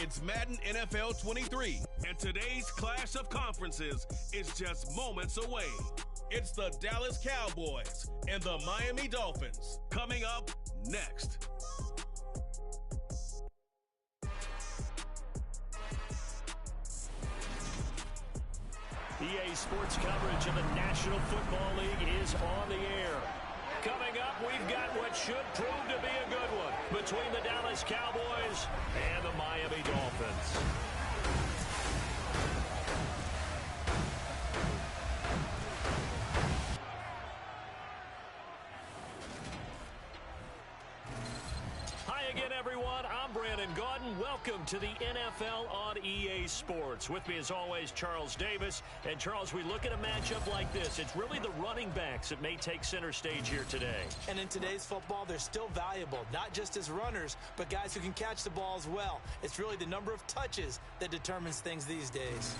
It's Madden NFL 23, and today's clash of conferences is just moments away. It's the Dallas Cowboys and the Miami Dolphins coming up next. EA Sports coverage of the National Football League is on the air. Coming up, we've got what should prove to be a good one between the Dallas Cowboys and the Miami Dolphins. Hi again, everyone. I'm Brandon Gaudin. Welcome to the NFL on EA Sports. With me, as always, Charles Davis. And, Charles, we look at a matchup like this. It's really the running backs that may take center stage here today. And in today's football, they're still valuable, not just as runners, but guys who can catch the ball as well. It's really the number of touches that determines things these days.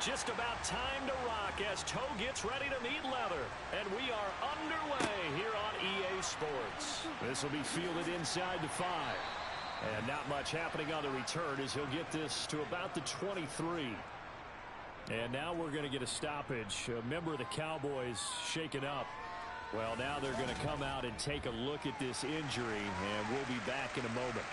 Just about time to rock as Toe gets ready to meet leather. And we are underway here on EA Sports. This will be fielded inside the 5. And not much happening on the return as he'll get this to about the 23. And now we're going to get a stoppage. A member of the Cowboys shaken up. Well, now they're going to come out and take a look at this injury, and we'll be back in a moment.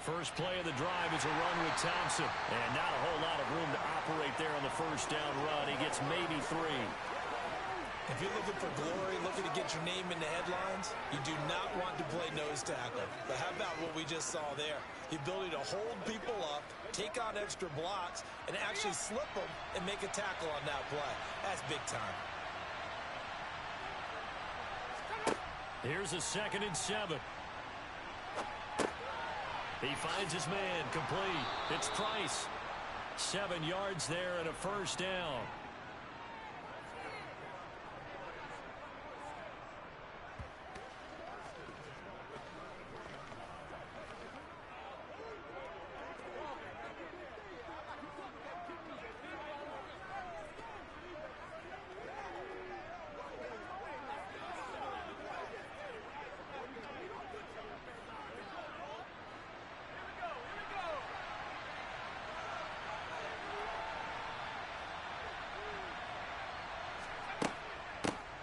First play of the drive is a run with Thompson. And not a whole lot of room to operate there on the first down run. He gets maybe 3. If you're looking for glory, looking to get your name in the headlines, you do not want to play nose tackle. But how about what we just saw there? The ability to hold people up, take on extra blocks, and actually slip them and make a tackle on that play. That's big time. Here's a 2nd and 7. He finds his man, complete. It's Price. 7 yards there and a first down.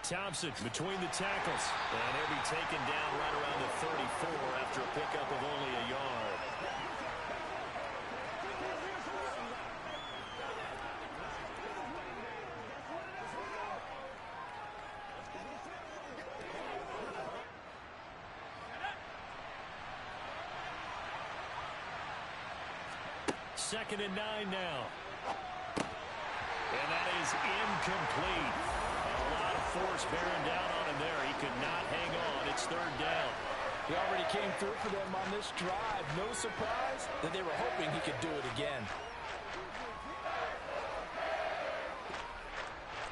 Thompson between the tackles. And he'll be taken down right around the 34 after a pickup of only a yard. Second and 9 now. And that is incomplete. Force bearing down on him there. He could not hang on. It's 3rd down. He already came through for them on this drive. No surprise that they were hoping he could do it again.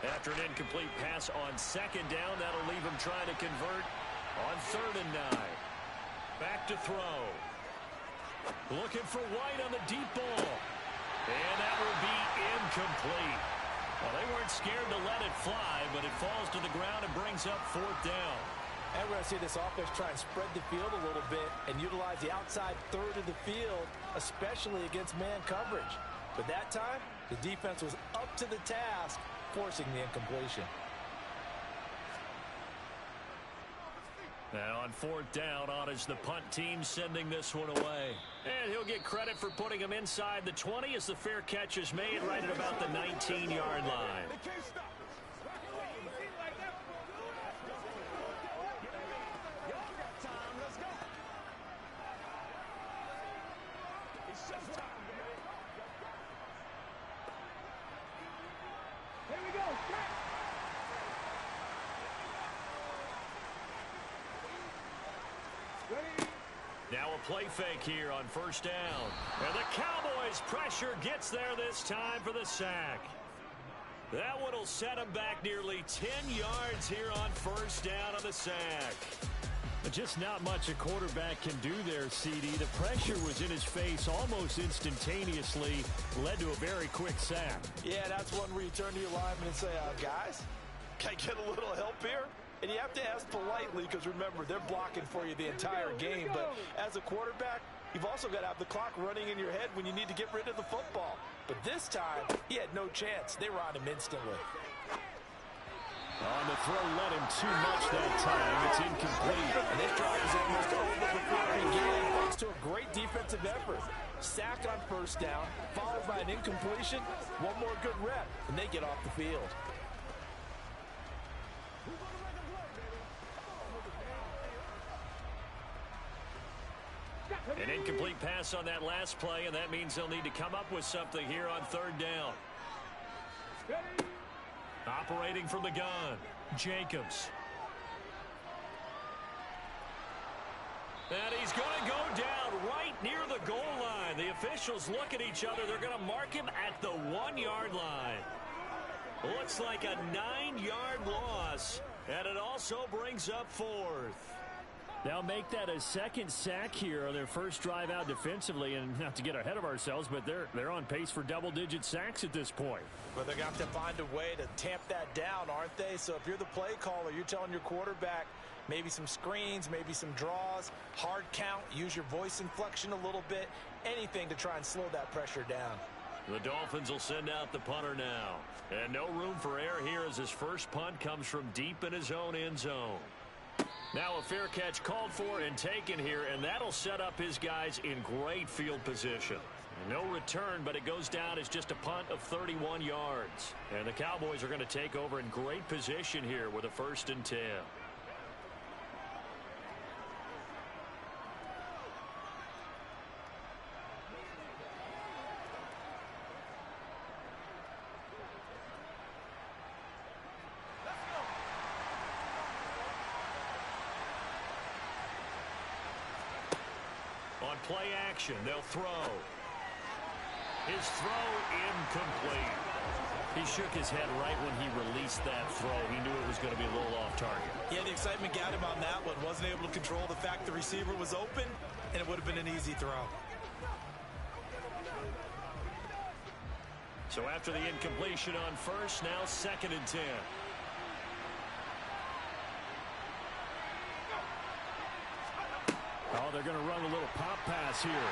After an incomplete pass on 2nd down, that'll leave him trying to convert on 3rd and 9. Back to throw. Looking for White on the deep ball. And that will be incomplete. Well, they weren't scared to let it fly, but it falls to the ground and brings up 4th down. And we're going to see this offense try and spread the field a little bit and utilize the outside third of the field, especially against man coverage. But that time, the defense was up to the task, forcing the incompletion. Now on 4th down, on is the punt team sending this one away. And he'll get credit for putting him inside the 20 as the fair catch is made right at about the 19-yard line. Now a play fake here on 1st down. And the Cowboys' pressure gets there this time for the sack. That one will set him back nearly 10 yards here on 1st down on the sack. Just not much a quarterback can do there, CD. The pressure was in his face almost instantaneously, led to a very quick sack. Yeah, that's one where you turn to your lineman and say, guys, can I get a little help here? And you have to ask politely because, remember, they're blocking for you the entire game. But as a quarterback, you've also got to have the clock running in your head when you need to get rid of the football. But this time, he had no chance. They were on him instantly. On the throw, led him too much that time. It's incomplete. And this drive is almost over before it began, thanks to a great defensive effort. Sack on 1st down, followed by an incompletion. One more good rep, and they get off the field. An incomplete pass on that last play, and that means they'll need to come up with something here on 3rd down. Operating from the gun, Jacobs. And he's going to go down right near the goal line. The officials look at each other. They're going to mark him at the 1-yard line. Looks like a 9-yard loss, and it also brings up 4th. They'll make that a 2nd sack here on their first drive out defensively, and not to get ahead of ourselves, but they're on pace for double-digit sacks at this point. Well, they're going to have to find a way to tamp that down, aren't they? So if you're the play caller, you're telling your quarterback maybe some screens, maybe some draws, hard count, use your voice inflection a little bit, anything to try and slow that pressure down. The Dolphins will send out the punter now. And no room for error here as his first punt comes from deep in his own end zone. Now a fair catch called for and taken here, and that'll set up his guys in great field position. No return, but it goes down as just a punt of 31 yards. And the Cowboys are going to take over in great position here with a 1st and 10. On play action, they'll throw. His throw incomplete. He shook his head right when he released that throw. He knew it was going to be a little off target. Yeah, the excitement got him on that one. Wasn't able to control the fact the receiver was open, and it would have been an easy throw. So after the incompletion on 1st, now 2nd and 10. Oh, they're going to run a little pop pass here.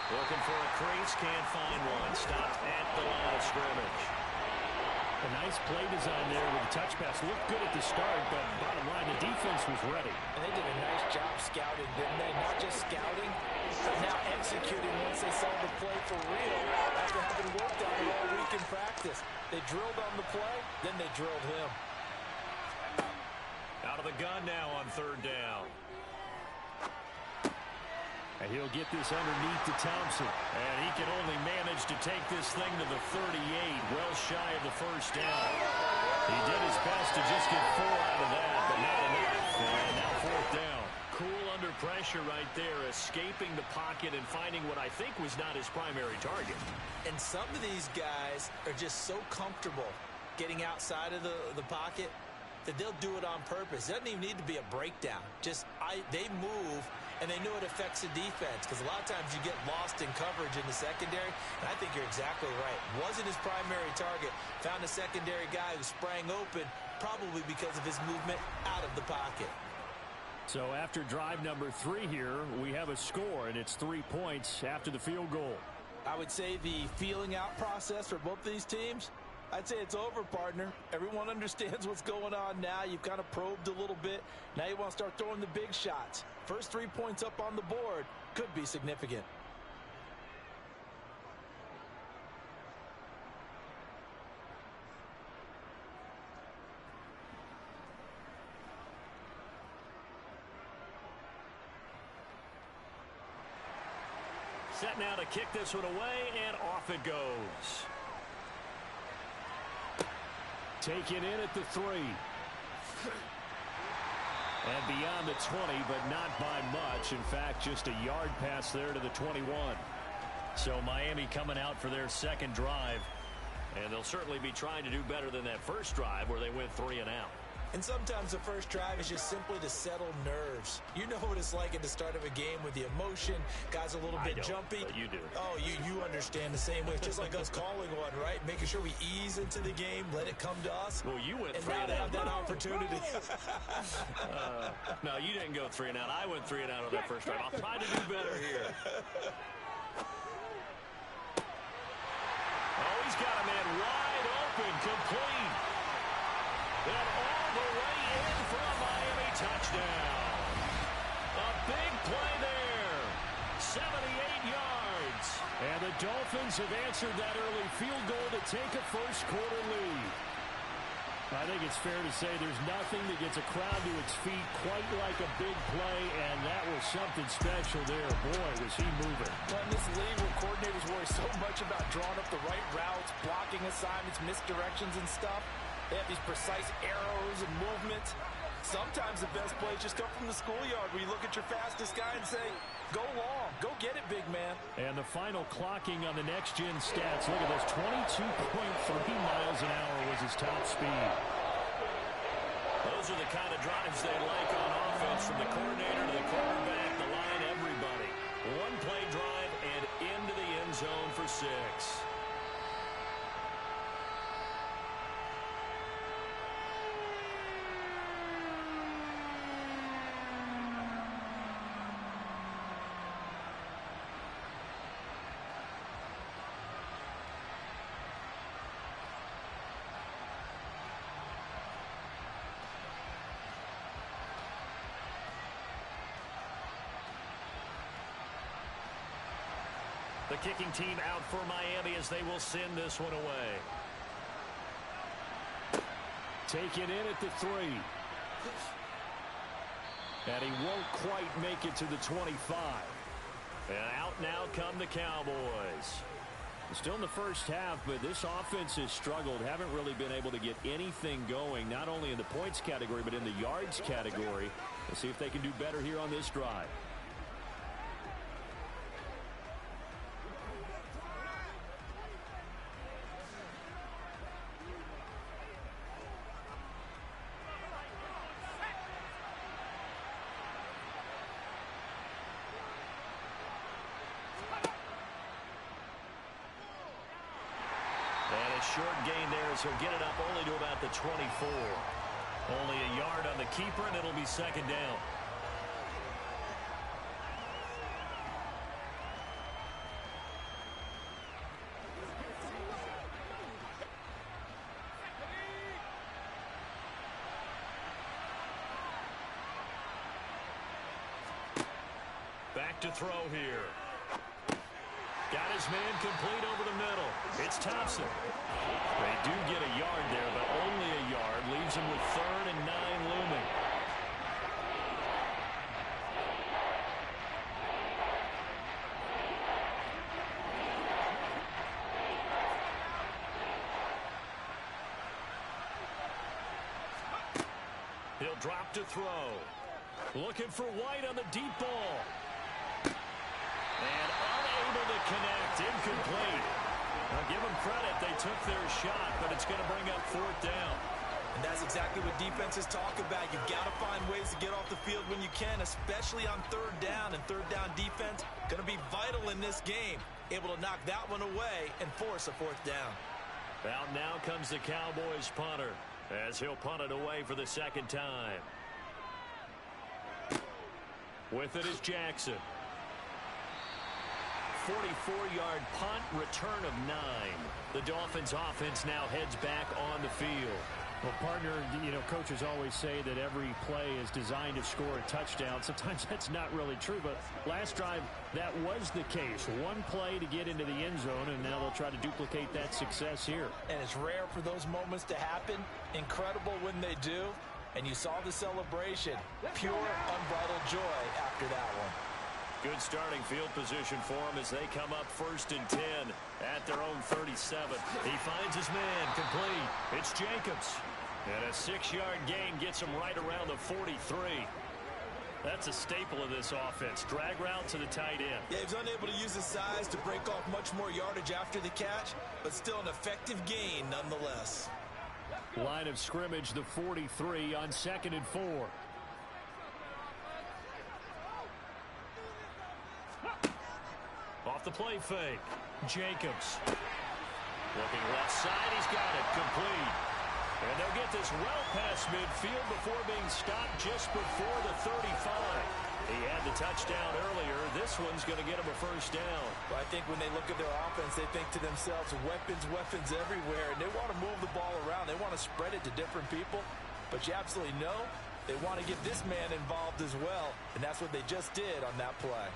Looking for a crease, can't find one. Stopped at the line of scrimmage. A nice play design there with the touch pass. Looked good at the start, but bottom line, the defense was ready. And they did a nice job scouting, didn't they? Not just scouting, but now executing once they saw the play for real after having worked on it all week in practice. They drilled on the play, then they drilled him. Out of the gun now on 3rd down. And he'll get this underneath to Thompson. And he can only manage to take this thing to the 38, well shy of the 1st down. He did his best to just get 4 out of that, but not enough. And now 4th down. Cool under pressure right there, escaping the pocket and finding what I think was not his primary target. And some of these guys are just so comfortable getting outside of the pocket, that they'll do it on purpose. It doesn't even need to be a breakdown. They move, and they know it affects the defense because a lot of times you get lost in coverage in the secondary, and I think you're exactly right. Wasn't his primary target. Found a secondary guy who sprang open, probably because of his movement out of the pocket. So after drive number 3 here, we have a score, and it's 3 points after the field goal. I would say the feeling out process for both these teams, I'd say it's over, partner. Everyone understands what's going on now. You've kind of probed a little bit. Now you want to start throwing the big shots. First 3 points up on the board could be significant. Set now to kick this one away, and off it goes. Taken in at the 3. And beyond the 20, but not by much. In fact, just a yard pass there to the 21. So Miami coming out for their second drive. And they'll certainly be trying to do better than that first drive where they went 3 and out. And sometimes the first drive is just simply to settle nerves. You know what it's like at the start of a game with the emotion. Guys a little bit jumpy. But you do. Oh, you understand the same way. It's just like us calling one, right? Making sure we ease into the game, let it come to us. Well, you went and 3 now and they out. have that opportunity. No, you didn't go 3 and out. I went 3 and out on that first drive. I'll try to do better here. Oh, he's got a man wide open, complete. And all the way in for a Miami touchdown. A big play there. 78 yards. And the Dolphins have answered that early field goal to take a first-quarter lead. I think it's fair to say there's nothing that gets a crowd to its feet quite like a big play, and that was something special there. Boy, was he moving. Well, in this league where coordinators worry so much about drawing up the right routes, blocking assignments, misdirections and stuff, they have these precise arrows and movements. Sometimes the best plays just come from the schoolyard where you look at your fastest guy and say, go long, go get it, big man. And the final clocking on the next-gen stats. Look at this, 22.3 miles an hour was his top speed. Those are the kind of drives they like on offense, from the coordinator to the quarterback, the line, everybody. One-play drive and into the end zone for 6. The kicking team out for Miami as they will send this one away. Take it in at the 3. And he won't quite make it to the 25. And out now come the Cowboys. Still in the first half, but this offense has struggled. Haven't really been able to get anything going, not only in the points category, but in the yards category. Let's see if they can do better here on this drive. Short gain there as he'll get it up only to about the 24. Only a yard on the keeper, and it'll be second down. Back to throw here. Got his man complete over the middle. It's Thompson. They do get a yard there, but only a yard. Leaves him with 3rd and 9 looming. He'll drop to throw. Looking for White on the deep ball. And unable to connect. Incomplete. Now give them credit. They took their shot, but it's going to bring up 4th down. And that's exactly what defenses talk about. You've got to find ways to get off the field when you can, especially on third down. And third down defense going to be vital in this game. Able to knock that one away and force a fourth down. Out now comes the Cowboys punter as he'll punt it away for the second time. With it is Jackson. 44-yard punt, return of 9. The Dolphins offense now heads back on the field. Well, partner, coaches always say that every play is designed to score a touchdown. Sometimes that's not really true, but last drive, that was the case. One play to get into the end zone, and now they'll try to duplicate that success here. And it's rare for those moments to happen. Incredible when they do. And you saw the celebration. Pure, unbridled joy after that one. Good starting field position for them as they come up 1st and 10 at their own 37. He finds his man complete. It's Jacobs. And a 6-yard gain gets him right around the 43. That's a staple of this offense. Drag route to the tight end. Yeah, he was unable to use his size to break off much more yardage after the catch, but still an effective gain nonetheless. Line of scrimmage, the 43 on 2nd and 4. Off the play fake. Jacobs. Looking left side. He's got it. Complete. And they'll get this well past midfield before being stopped just before the 35. He had the touchdown earlier. This one's going to get him a first down. Well, I think when they look at their offense, they think to themselves, weapons everywhere. And they want to move the ball around. They want to spread it to different people. But you absolutely know they want to get this man involved as well. And that's what they just did on that play.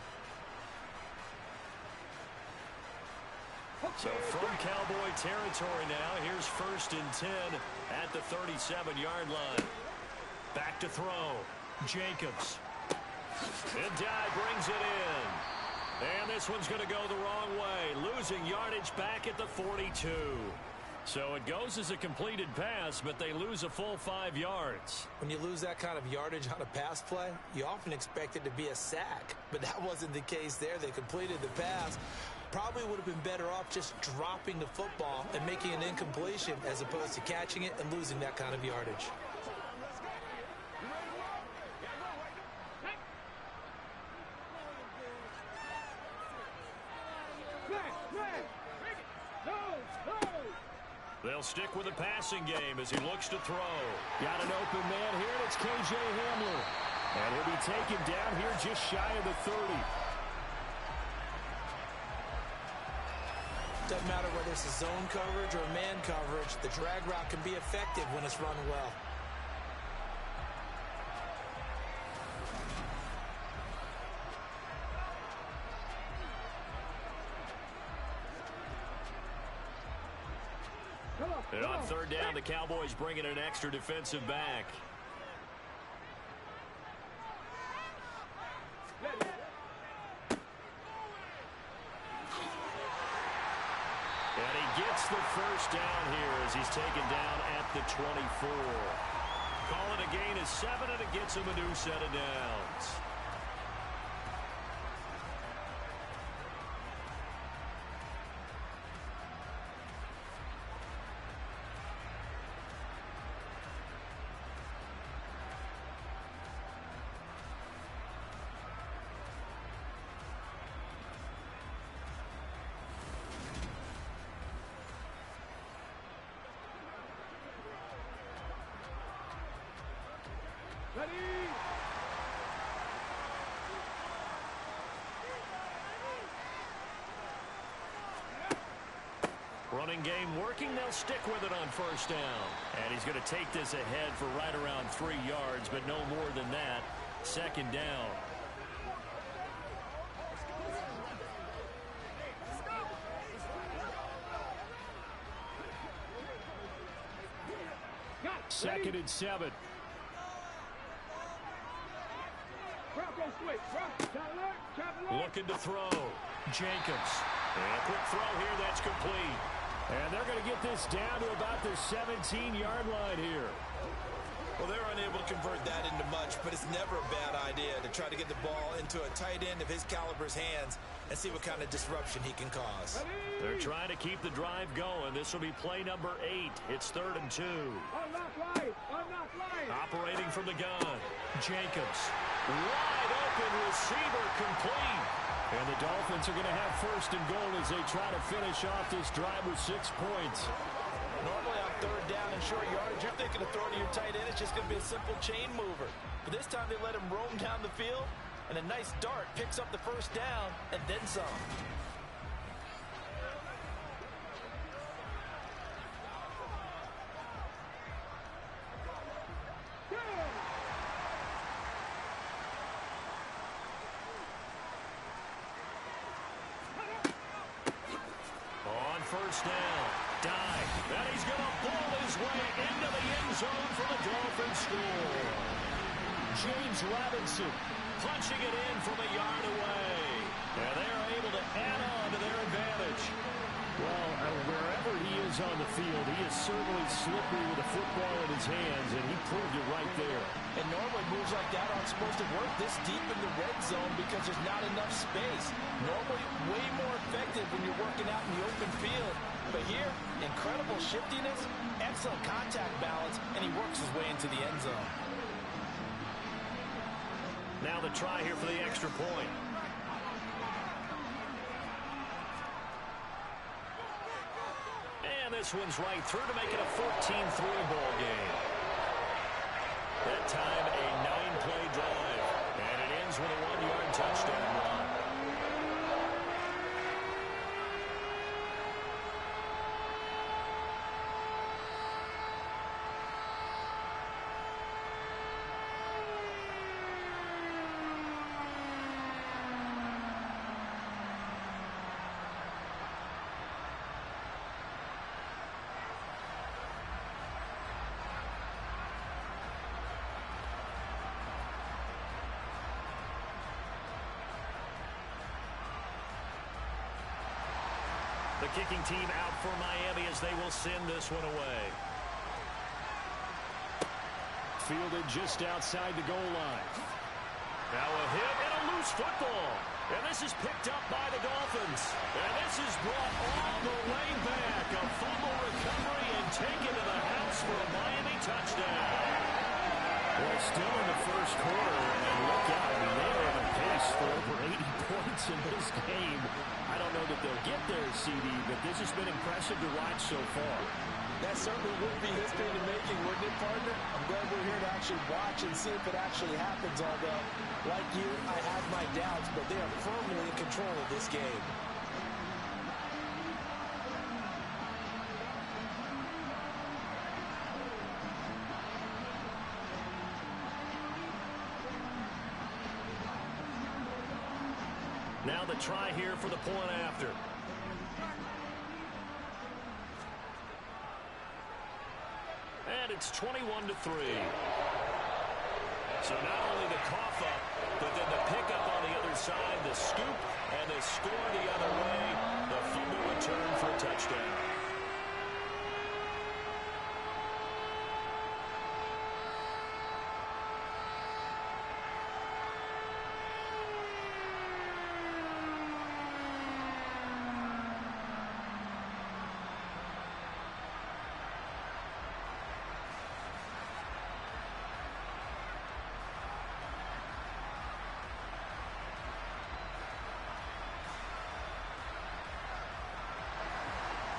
So from Cowboy territory now, here's 1st and 10 at the 37-yard line. Back to throw. Jacobs. And Dye brings it in. And this one's going to go the wrong way. Losing yardage back at the 42. So it goes as a completed pass, but they lose a full 5 yards. When you lose that kind of yardage on a pass play, you often expect it to be a sack. But that wasn't the case there. They completed the pass. Probably would have been better off just dropping the football and making an incompletion as opposed to catching it and losing that kind of yardage. They'll stick with the passing game as he looks to throw. Got an open man here, and it's KJ Hamler. And he'll be taken down here just shy of the 30. Doesn't matter whether it's a zone coverage or man coverage, the drag route can be effective when it's run well. And on 3rd down, the Cowboys bring in an extra defensive back. And he gets the first down here as he's taken down at the 24. Call it a gain of 7, and it gets him a new set of downs. Running game working. They'll stick with it on 1st down. And he's going to take this ahead for right around 3 yards, but no more than that. 2nd down. Second and 7. Looking to throw. Jacobs. And a quick throw here. That's complete. And they're going to get this down to about the 17-yard line here. Well, they're unable to convert that into much, but it's never a bad idea to try to get the ball into a tight end of his caliber's hands and see what kind of disruption he can cause. They're trying to keep the drive going. This will be play number 8. It's 3rd and 2. Operating from the gun. Jacobs. Wide open receiver complete. And the Dolphins are going to have 1st and goal as they try to finish off this drive with 6 points. Normally on 3rd down and short yardage, you're thinking of throwing to your tight end. It's just going to be a simple chain mover. But this time they let him roam down the field, and a nice dart picks up the 1st down and then some. On 1st down. Dive. And he's going to pull his way into the end zone for the Dolphins score. James Robinson punching it in from a yard away. And they're able to add on to their advantage. Well, wherever he is on the field, he is certainly slippery with a football in his hands, and he proved it right there. And normally moves like that aren't supposed to work this deep in the red zone because there's not enough space. Normally way more effective when you're working out in the open field. But here, incredible shiftiness, excellent contact balance, and he works his way into the end zone. Now the try here for the extra point. And this one's right through to make it a 14-3 ball game. That time a 9-play drive. And it ends with a 1-yard touchdown run. The kicking team out for Miami as they will send this one away. Fielded just outside the goal line. Now a hit and a loose football. And this is picked up by the Dolphins. And this is brought all the way back. A fumble recovery and taken to the house for a Miami touchdown. Well, still in the 1st quarter. And look out. I mean, they are on a pace for over 80 points in this game. I don't know that they'll get there, CD, but this has been impressive to watch so far. That certainly would be history in the making, wouldn't it, partner? I'm glad we're here to actually watch and see if it actually happens, although, like you, I have my doubts, but they are firmly in control of this game. Now the try here for the point after. And it's 21-3. So not only the cough up, but then the pickup on the other side, the scoop, and the score the other way. The fumble return for a touchdown.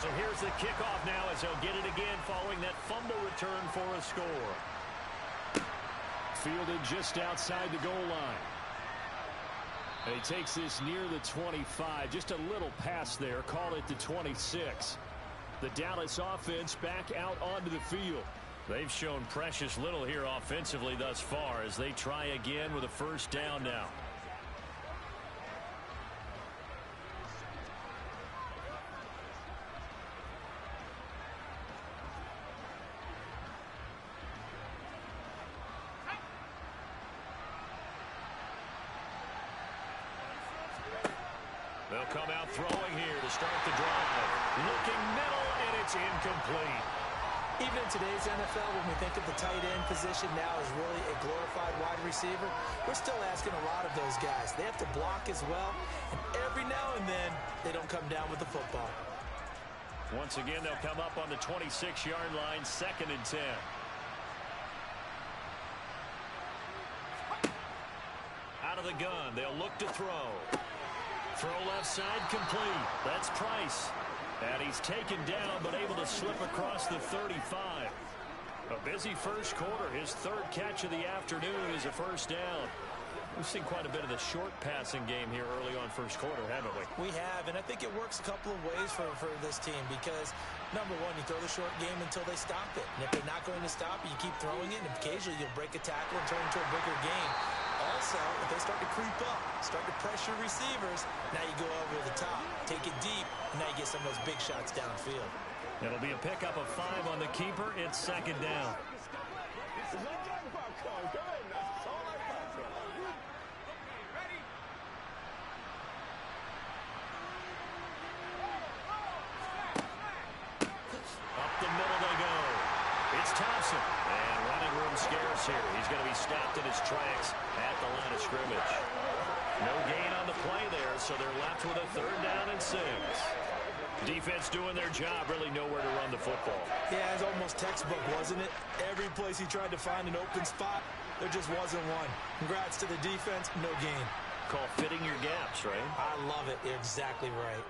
So here's the kickoff now as they'll get it again following that fumble return for a score. Fielded just outside the goal line. And he takes this near the 25. Just a little pass there. Call it the 26. The Dallas offense back out onto the field. They've shown precious little here offensively thus far as they try again with a 1st down now. They'll come out throwing here to start the drive. Looking middle, and it's incomplete. Even in today's NFL, when we think of the tight end position now as really a glorified wide receiver, we're still asking a lot of those guys. They have to block as well, and every now and then, they don't come down with the football. Once again, they'll come up on the 26-yard line, 2nd and 10. Out of the gun, they'll look to throw. Throw left side, complete. That's Price. And he's taken down, but able to slip across the 35. A busy first quarter. His 3rd catch of the afternoon is a first down. We've seen quite a bit of the short passing game here early on first quarter, haven't we? We have, and I think it works a couple of ways for this team because, number one, you throw the short game until they stop it. And if they're not going to stop it, you keep throwing it, and occasionally you'll break a tackle and turn into a bigger game. Also, if they start to creep up, start to pressure receivers, now you go over the top, take it deep, and now you get some of those big shots downfield. It'll be a pickup of 5 on the keeper. It's 2nd down. Up the middle they go. It's Thompson. And running room scarce here. He's going to be stopped in his tracks at the line of scrimmage. No gain on the play there, so they're left with a 3rd down and 6. Defense doing their job, really nowhere to run the football. Yeah, it's almost textbook, wasn't it? Every place he tried to find an open spot, there just wasn't one. Congrats to the defense, no gain. Call fitting your gaps, right? I love it. You're exactly right.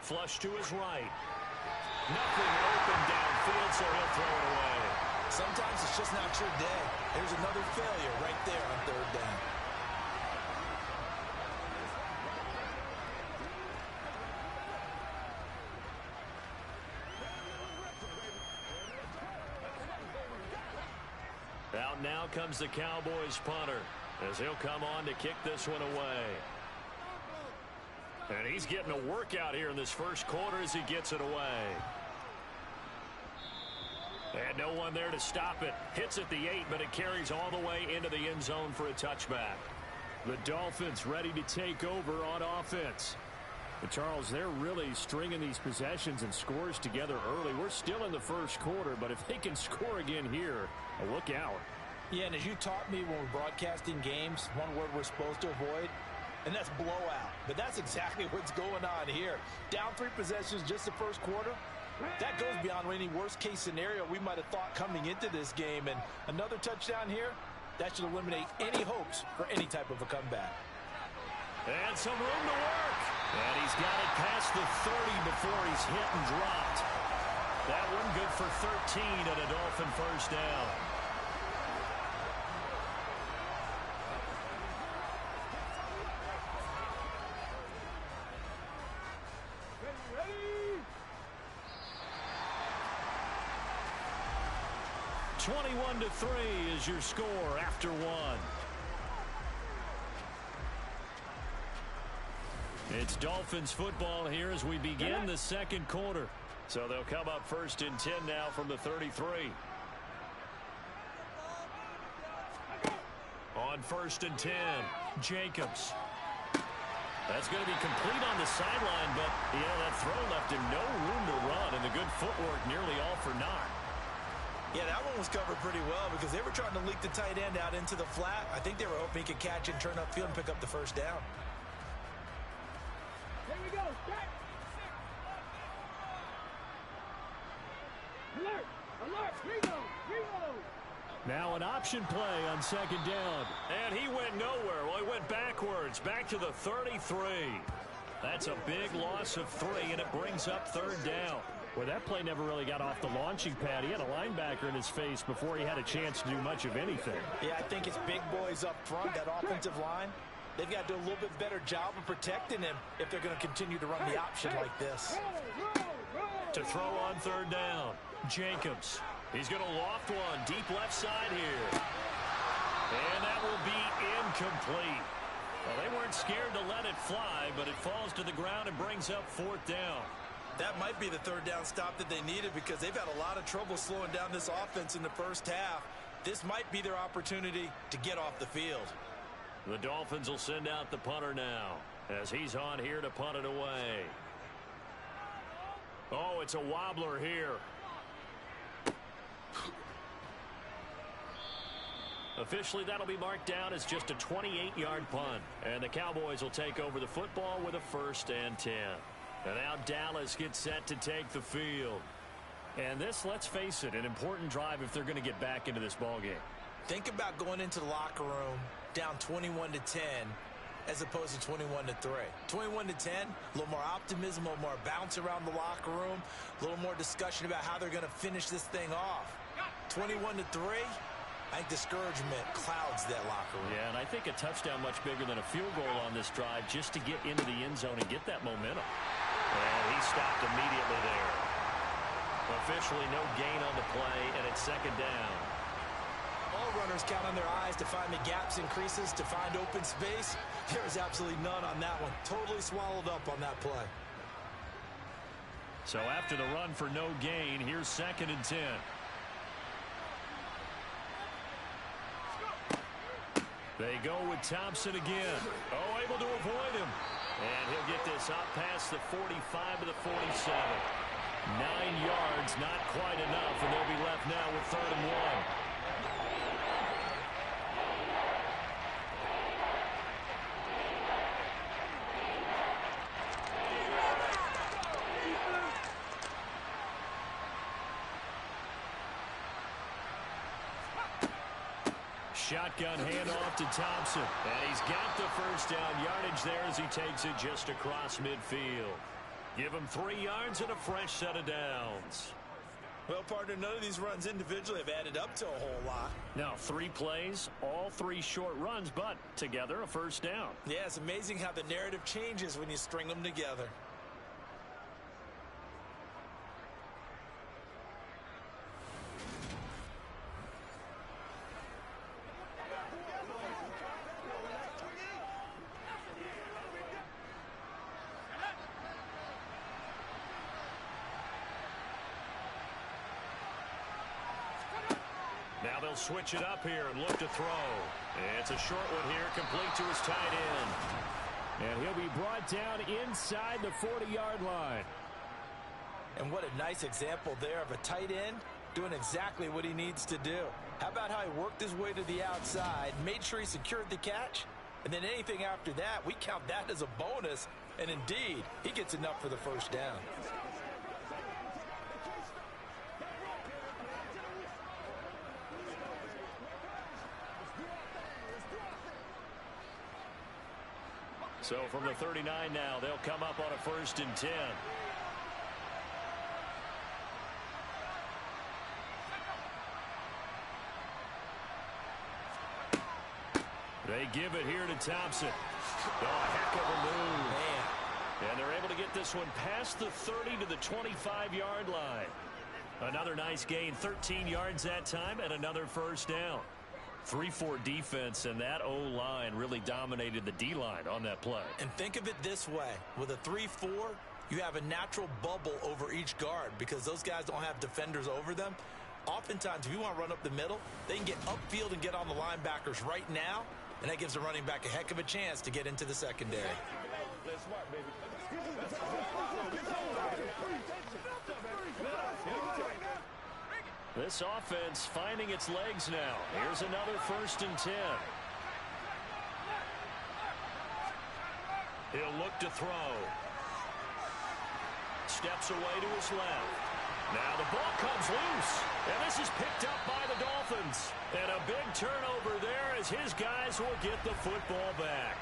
Flush to his right. Nothing open downfield, so he'll throw it away. Sometimes it's just not your day. There's another failure right there on 3rd down. Out now comes the Cowboys punter as he'll come on to kick this one away. And he's getting a workout here in this first quarter as he gets it away. And no one there to stop it. Hits at the 8, but it carries all the way into the end zone for a touchback. The Dolphins ready to take over on offense. But Charles, they're really stringing these possessions and scores together early. We're still in the first quarter, but if they can score again here, look out. Yeah, and as you taught me when we're broadcasting games, one word we're supposed to avoid, and that's blowout. But that's exactly what's going on here. Down 3 possessions just the first quarter. That goes beyond any worst-case scenario we might have thought coming into this game. And another touchdown here, that should eliminate any hopes for any type of a comeback. And some room to work. And he's got it past the 30 before he's hit and dropped. That one good for 13 and a Dolphin first down. Ready? 21-3 is your score after 1. It's Dolphins football here as we begin the second quarter. So they'll come up 1st and 10 now from the 33. On 1st and 10, Jacobs. That's going to be complete on the sideline, but, that throw left him no room to run, and the good footwork nearly all for naught. Yeah, that one was covered pretty well because they were trying to leak the tight end out into the flat. I think they were hoping he could catch and turn upfield and pick up the first down. Here we go. Alert! Alert! Reload! Reload! Now an option play on 2nd down. And he went nowhere. Well, he went backwards. Back to the 33. That's a big loss of 3, and it brings up 3rd down. Well, that play never really got off the launching pad. He had a linebacker in his face before he had a chance to do much of anything. Yeah, I think it's big boys up front, that offensive line. They've got to do a little bit better job of protecting him if they're going to continue to run the option like this. To throw on 3rd down, Jacobs. He's going to loft one deep left side here. And that will be incomplete. Well, they weren't scared to let it fly, but it falls to the ground and brings up 4th down. That might be the 3rd down stop that they needed because they've had a lot of trouble slowing down this offense in the first half. This might be their opportunity to get off the field. The Dolphins will send out the punter now as he's on here to punt it away. Oh, it's a wobbler here. Officially, that'll be marked down as just a 28-yard punt. And the Cowboys will take over the football with a 1st and 10. And now Dallas gets set to take the field. And this, let's face it, an important drive if they're going to get back into this ballgame. Think about going into the locker room down 21-10 as opposed to 21-3. 21-10, a little more optimism, a little more bounce around the locker room, a little more discussion about how they're going to finish this thing off. 21-3, I think discouragement clouds that locker room. Yeah, and I think a touchdown much bigger than a field goal on this drive just to get into the end zone and get that momentum. And he stopped immediately there. Officially no gain on the play, and it's 2nd down. All runners count on their eyes to find the gaps and creases, to find open space. There is absolutely none on that one. Totally swallowed up on that play. So after the run for no gain, here's 2nd and 10. They go with Thompson again. Oh, able to avoid him. And he'll get this up past the 45 to the 47. 9 yards, not quite enough, and they'll be left now with 3rd and 1. Shotgun handoff to Thompson. And he's got the 1st down yardage there as he takes it just across midfield. Give him 3 yards and a fresh set of downs. Well, partner, none of these runs individually have added up to a whole lot. Now, 3 plays, all 3 short runs, but together a 1st down. Yeah, it's amazing how the narrative changes when you string them together. Now they'll switch it up here and look to throw. It's a short one here, complete to his tight end. And he'll be brought down inside the 40-yard line. And what a nice example there of a tight end doing exactly what he needs to do. How about how he worked his way to the outside, made sure he secured the catch, and then anything after that, we count that as a bonus. And indeed, he gets enough for the 1st down. So from the 39 now, they'll come up on a 1st and 10. They give it here to Thompson. Oh, heck of a move. Man. And they're able to get this one past the 30 to the 25-yard line. Another nice gain, 13 yards that time, and another 1st down. 3-4 defense, and that O-line really dominated the D-line on that play. And think of it this way. With a 3-4, you have a natural bubble over each guard because those guys don't have defenders over them. Oftentimes, if you want to run up the middle, they can get upfield and get on the linebackers right now, and that gives the running back a heck of a chance to get into the secondary. This offense finding its legs now. Here's another 1st and 10. He'll look to throw. Steps away to his left. Now the ball comes loose. And this is picked up by the Dolphins. And a big turnover there as his guys will get the football back.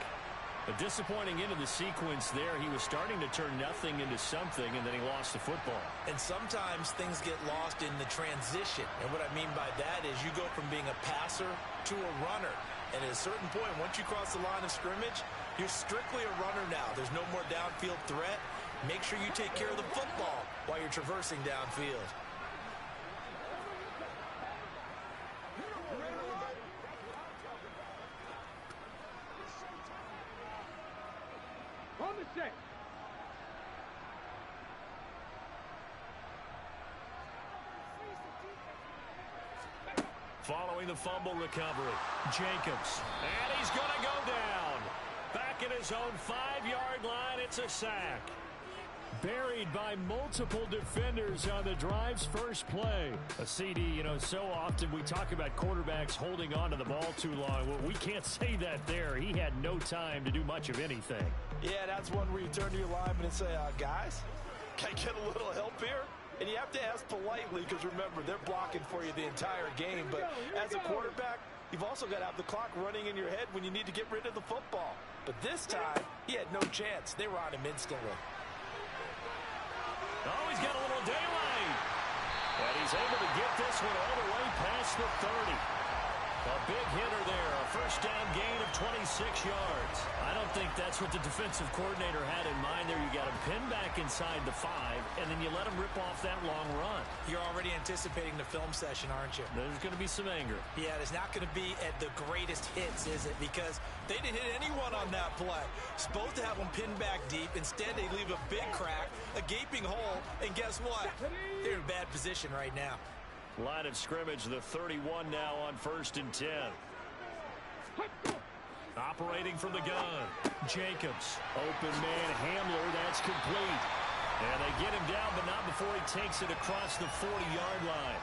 A disappointing end of the sequence there. He was starting to turn nothing into something, and then he lost the football. And sometimes things get lost in the transition. And what I mean by that is you go from being a passer to a runner. And at a certain point, once you cross the line of scrimmage, you're strictly a runner now. There's no more downfield threat. Make sure you take care of the football while you're traversing downfield. On the set. Following the fumble recovery, Jacobs. And he's going to go down. Back at his own 5-yard line, it's a sack. Buried by multiple defenders on the drive's first play. A CD, you know, so often we talk about quarterbacks holding on to the ball too long. Well, we can't say that there. He had no time to do much of anything. Yeah, that's one where you turn to your lineman and say, guys, can I get a little help here? And you have to ask politely because, remember, they're blocking for you the entire game. But as a quarterback, you've also got to have the clock running in your head when you need to get rid of the football. But this time, he had no chance. They were on him instantly. Oh, he's got a little daylight. And he's able to get this one all the way past the 30. A big hitter there. A first down gain of 26 yards. I don't think that's what the defensive coordinator had in mind there. You got him pinned back inside the 5, and then you let him rip off that long run. You're already anticipating the film session, aren't you? There's going to be some anger. Yeah, there's not going to be at the greatest hits, is it? Because they didn't hit anyone on that play. Supposed to have them pinned back deep. Instead, they leave a big crack, a gaping hole, and guess what? They're in bad position right now. Line of scrimmage, the 31 now on 1st and 10. Operating from the gun. Jacobs. Open man Hamler. That's complete. And they get him down, but not before he takes it across the 40-yard line.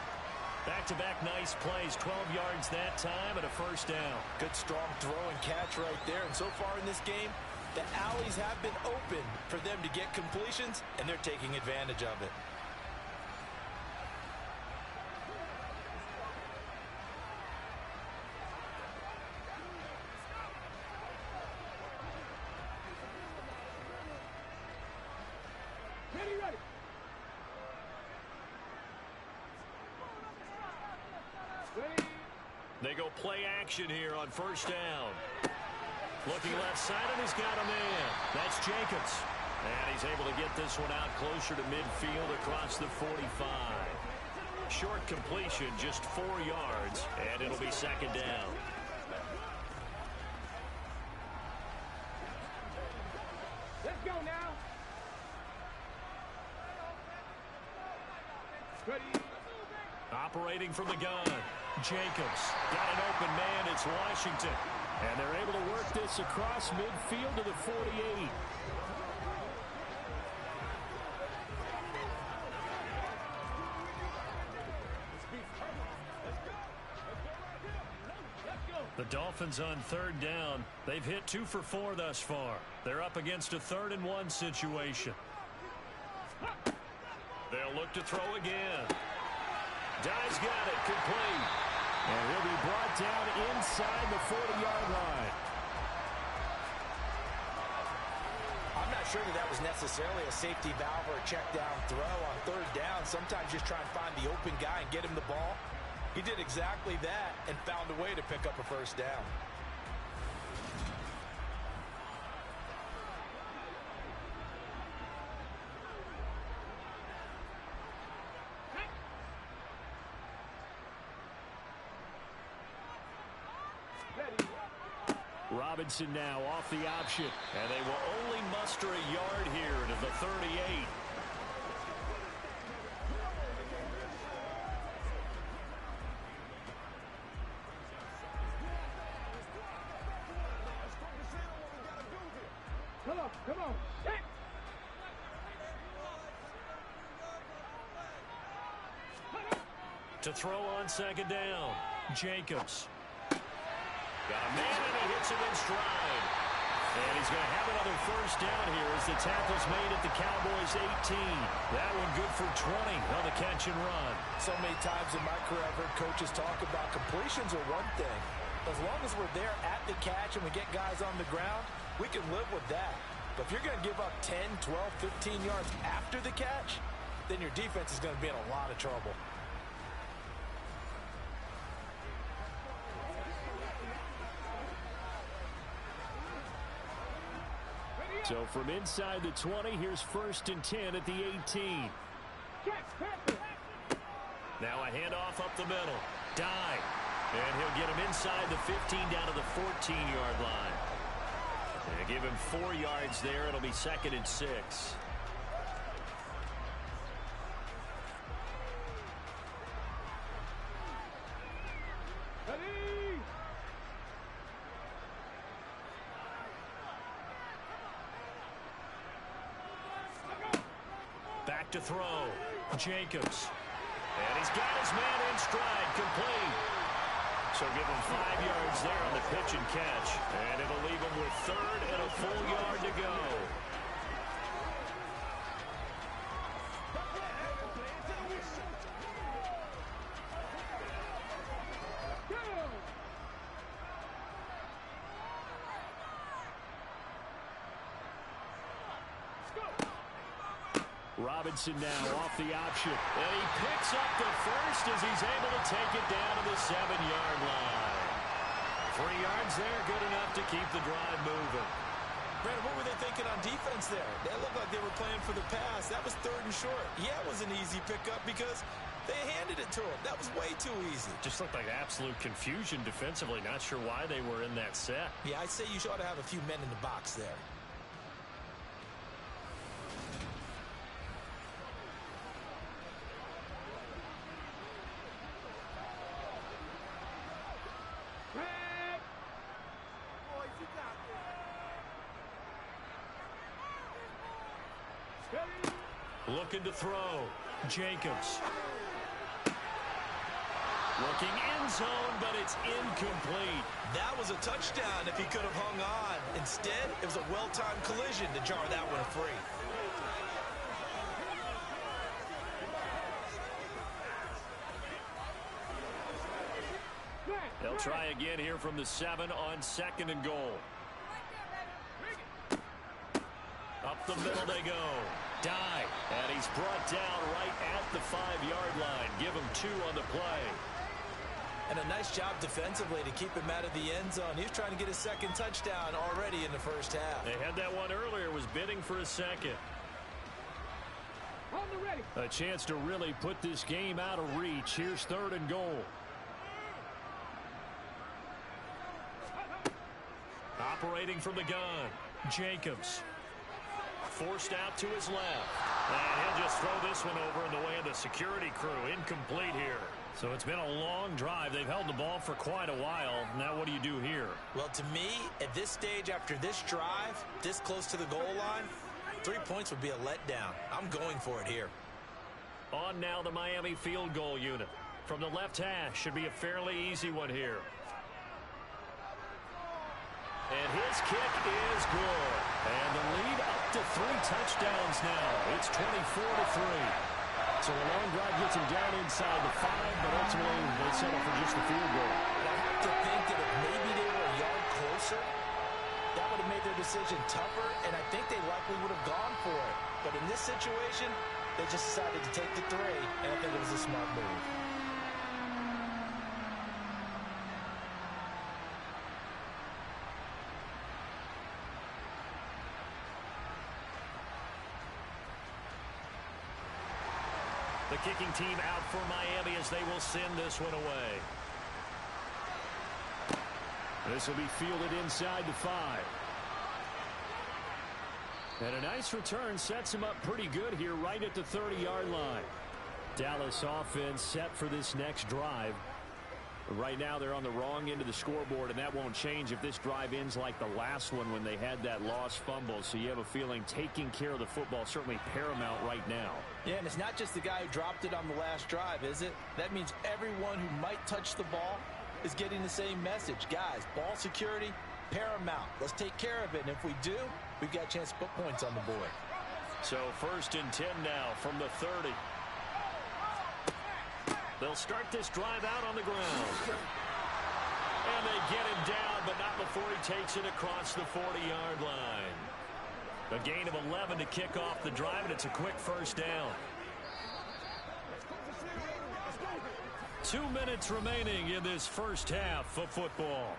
Back-to-back nice plays. 12 yards that time and a first down. Good, strong throw and catch right there. And so far in this game, the alleys have been open for them to get completions, and they're taking advantage of it. They go play action here on first down. Looking left side, and he's got a man. That's Jacobs. And he's able to get this one out closer to midfield across the 45. Short completion, just 4 yards, and it'll be second down. Let's go now. Ready. Operating from the gun. Jacobs got an open man. It's Washington. And they're able to work this across midfield to the 48. The Dolphins on 3rd down. They've hit 2 for 4 thus far. They're up against a 3rd and 1 situation. They'll look to throw again. Dye's got it, complete. And he'll be brought down inside the 40-yard line. I'm not sure that was necessarily a safety valve or a check down throw on 3rd down. Sometimes just try and find the open guy and get him the ball. He did exactly that and found a way to pick up a first down. Robinson now off the option, and they will only muster a yard here to the 38. Come on. Hit. To throw on 2nd down, Jacobs. Got a man, and he hits him in stride. And he's going to have another first down here as the tackle's made at the Cowboys' 18. That one good for 20 on the catch and run. So many times in my career, I've heard coaches talk about completions are one thing. As long as we're there at the catch and we get guys on the ground, we can live with that. But if you're going to give up 10, 12, 15 yards after the catch, then your defense is going to be in a lot of trouble. So from inside the 20, here's 1st and 10 at the 18. Now a handoff up the middle. Dye. And he'll get him inside the 15 down to the 14-yard line. And give him 4 yards there. It'll be 2nd and 6. to throw. Jacobs. And he's got his man in stride, complete. So give him 5 yards there on the pitch and catch. And it'll leave him with 3rd and a full yard to go. Robinson now off the option. And he picks up the first as he's able to take it down to the 7-yard line. 3 yards there, good enough to keep the drive moving. Brandon, what were they thinking on defense there? They looked like they were playing for the pass. That was 3rd and short. Yeah, it was an easy pickup because they handed it to him. That was way too easy. Just looked like absolute confusion defensively. Not sure why they were in that set. Yeah, I'd say you ought to have a few men in the box there. Looking to throw. Jacobs. Looking end zone, but it's incomplete. That was a touchdown if he could have hung on. Instead, it was a well-timed collision to jar that one free. They'll try again here from the 7 on 2nd and goal. Up the middle they go. Dive, and he's brought down right at the 5-yard line. Give him 2 on the play. And a nice job defensively to keep him out of the end zone. He was trying to get his 2nd touchdown already in the first half. They had that one earlier, was bidding for a 2nd. A chance to really put this game out of reach. Here's 3rd and goal. Operating from the gun, Jacobs. Forced out to his left. And he'll just throw this one over in the way of the security crew. Incomplete here. So it's been a long drive. They've held the ball for quite a while. Now what do you do here? Well, to me, at this stage, after this drive, this close to the goal line, 3 points would be a letdown. I'm going for it here. On now the Miami field goal unit. From the left hash, should be a fairly easy one here. And his kick is good. And the lead up to 3 touchdowns now. It's 24-3. So a long drive gets him down inside the 5, but ultimately they settle for just the field goal. I have to think that if maybe they were a yard closer, that would have made their decision tougher, and I think they likely would have gone for it. But in this situation, they just decided to take the 3, and I think it was a smart move. The kicking team out for Miami as they will send this one away. This will be fielded inside the 5. And a nice return sets him up pretty good here right at the 30-yard line. Dallas offense set for this next drive. Right now they're on the wrong end of the scoreboard, and that won't change if this drive ends like the last one when they had that lost fumble. So you have a feeling taking care of the football certainly paramount right now. Yeah, and it's not just the guy who dropped it on the last drive, is it? That means everyone who might touch the ball is getting the same message. Guys, ball security, paramount. Let's take care of it, and if we do, we've got a chance to put points on the board. So 1st and 10 now from the 30. They'll start this drive out on the ground. And they get him down, but not before he takes it across the 40-yard line. A gain of 11 to kick off the drive, and it's a quick first down. 2 minutes remaining in this first half of football.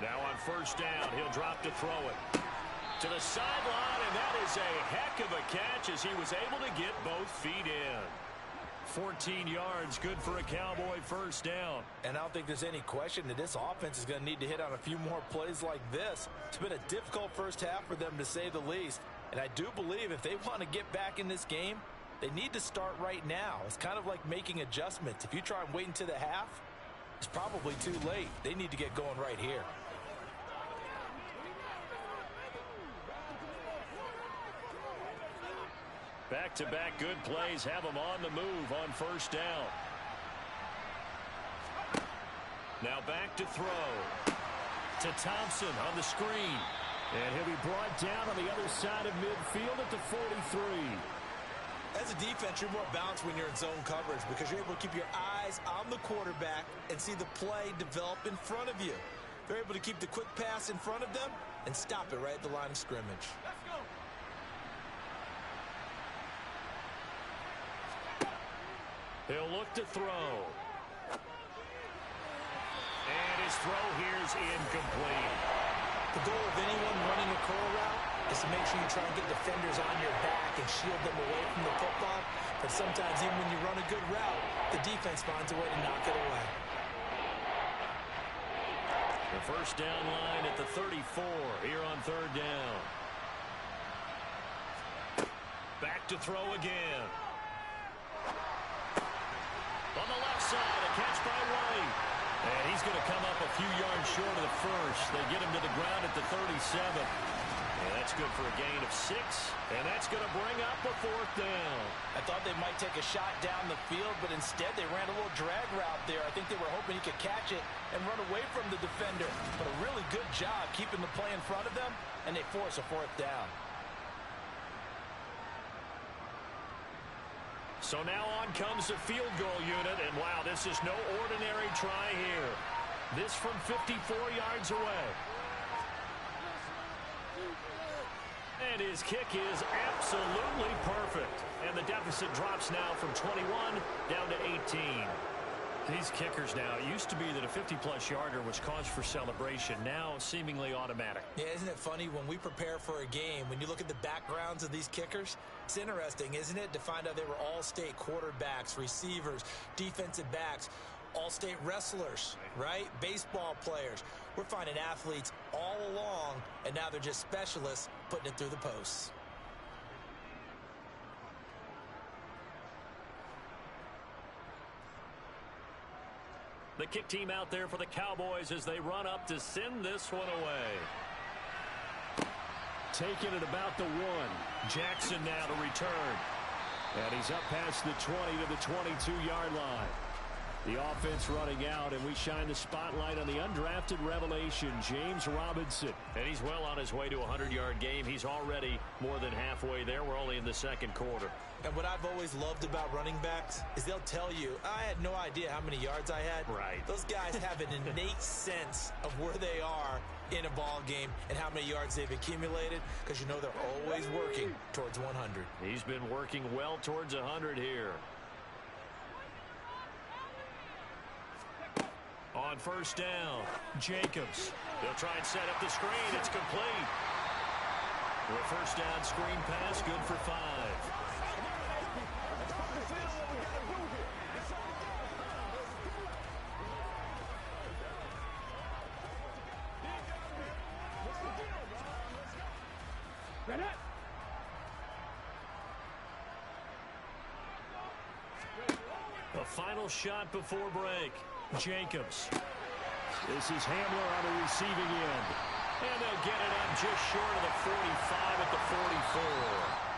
Now on first down, he'll drop to throw it. To the sideline, and that is a heck of a catch as he was able to get both feet in. 14 yards, good for a Cowboy first down. And I don't think there's any question that this offense is going to need to hit on a few more plays like this. It's been a difficult first half for them, to say the least. And I do believe if they want to get back in this game, they need to start right now. It's kind of like making adjustments. If you try and wait until the half, It's probably too late. They need to get going right here. Back-to-back good plays have them on the move on first down. Now back to throw. To Thompson on the screen. And he'll be brought down on the other side of midfield at the 43. As a defense, you're more balanced when you're in zone coverage because you're able to keep your eyes on the quarterback and see the play develop in front of you. They're able to keep the quick pass in front of them and stop it right at the line of scrimmage. He'll look to throw. And his throw here's incomplete. The goal of anyone running a curl route is to make sure you try and get defenders on your back and shield them away from the football. But sometimes even when you run a good route, the defense finds a way to knock it away. The first down line at the 34 here on third down. Back to throw again. On the left side, a catch by White. And he's going to come up a few yards short of the first. They get him to the ground at the 37. And that's good for a gain of 6. And that's going to bring up a fourth down. I thought they might take a shot down the field, but instead they ran a little drag route there. I think they were hoping he could catch it and run away from the defender. But a really good job keeping the play in front of them, and they force a fourth down. So now on comes the field goal unit, and wow, this is no ordinary try here. This from 54 yards away. And his kick is absolutely perfect. And the deficit drops now from 21 down to 18. These kickers now, it used to be that a 50-plus yarder was cause for celebration. Now seemingly automatic. Yeah, isn't it funny when we prepare for a game, when you look at the backgrounds of these kickers, it's interesting, isn't it, to find out they were all-state quarterbacks, receivers, defensive backs, all-state wrestlers, right? Baseball players. We're finding athletes all along, and now they're just specialists putting it through the posts. The kick team out there for the Cowboys as they run up to send this one away. Taking it about the 1. Jackson now to return. And he's up past the 20 to the 22-yard line. The offense running out, and we shine the spotlight on the undrafted revelation, James Robinson. And he's well on his way to a 100-yard game. He's already more than halfway there. We're only in the second quarter. And what I've always loved about running backs is they'll tell you, I had no idea how many yards I had. Right. Those guys have an innate sense of where they are in a ball game and how many yards they've accumulated because you know they're always working towards 100. He's been working well towards 100 here. On first down, Jacobs. They'll try and set up the screen. It's complete. The first down screen pass, good for 5. The final shot before break. Jacobs. This is Hamler on the receiving end. And they'll get it up just short of the 45 at the 44.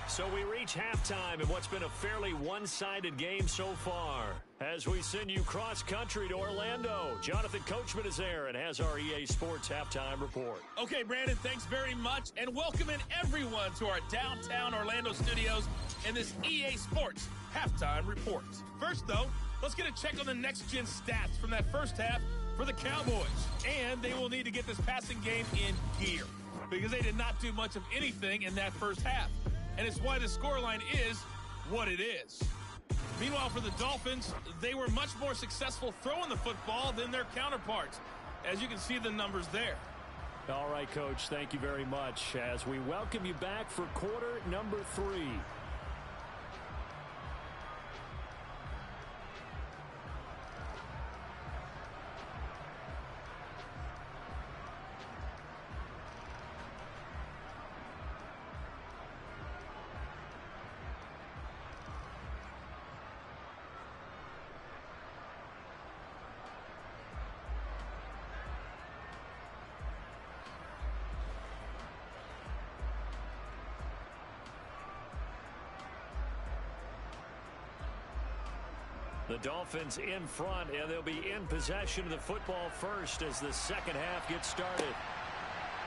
So we reach halftime in what's been a fairly one-sided game so far. As we send you cross-country to Orlando, Jonathan Coachman is there and has our EA Sports halftime report. Okay, Brandon, thanks very much, and welcoming everyone to our downtown Orlando studios in this EA Sports halftime report. First, though, let's get a check on the next-gen stats from that first half for the Cowboys. And they will need to get this passing game in gear because they did not do much of anything in that first half. And it's why the scoreline is what it is. Meanwhile, for the Dolphins, they were much more successful throwing the football than their counterparts. As you can see the numbers there. All right, Coach, thank you very much as we welcome you back for quarter number 3. The Dolphins in front, and they'll be in possession of the football first as the second half gets started.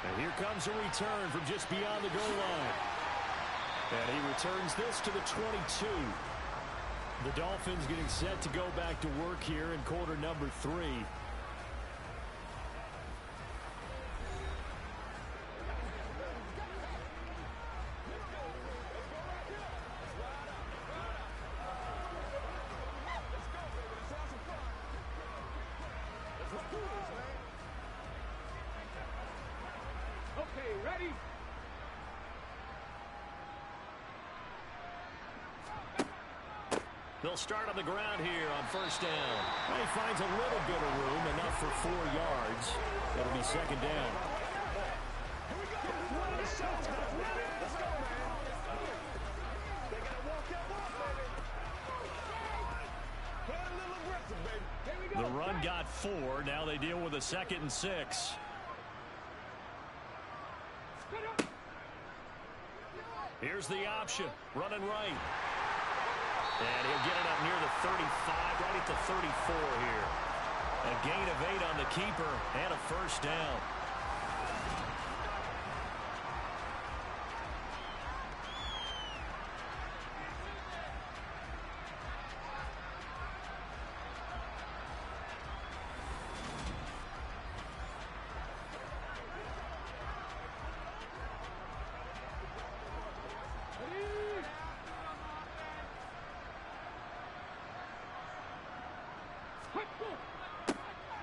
And here comes a return from just beyond the goal line. And he returns this to the 22. The Dolphins getting set to go back to work here in quarter number 3. Okay, ready? They'll start on the ground here on first down. He finds a little bit of room, enough for 4 yards. It'll be second down. The run got 4. Now they deal with a 2nd and 6. Here's the option. Running right. And he'll get it up near the 35, right at the 34 here. A gain of 8 on the keeper and a first down.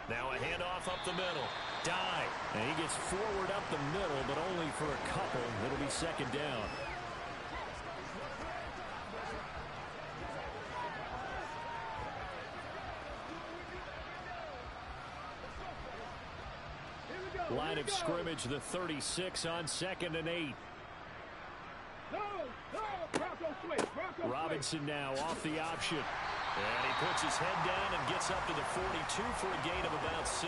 Now a handoff up the middle. Dive. And he gets forward up the middle, but only for a couple. It'll be second down. Line of scrimmage, the 36 on 2nd and 8. Robinson now off the option. And he puts his head down and gets up to the 42 for a gain of about 6.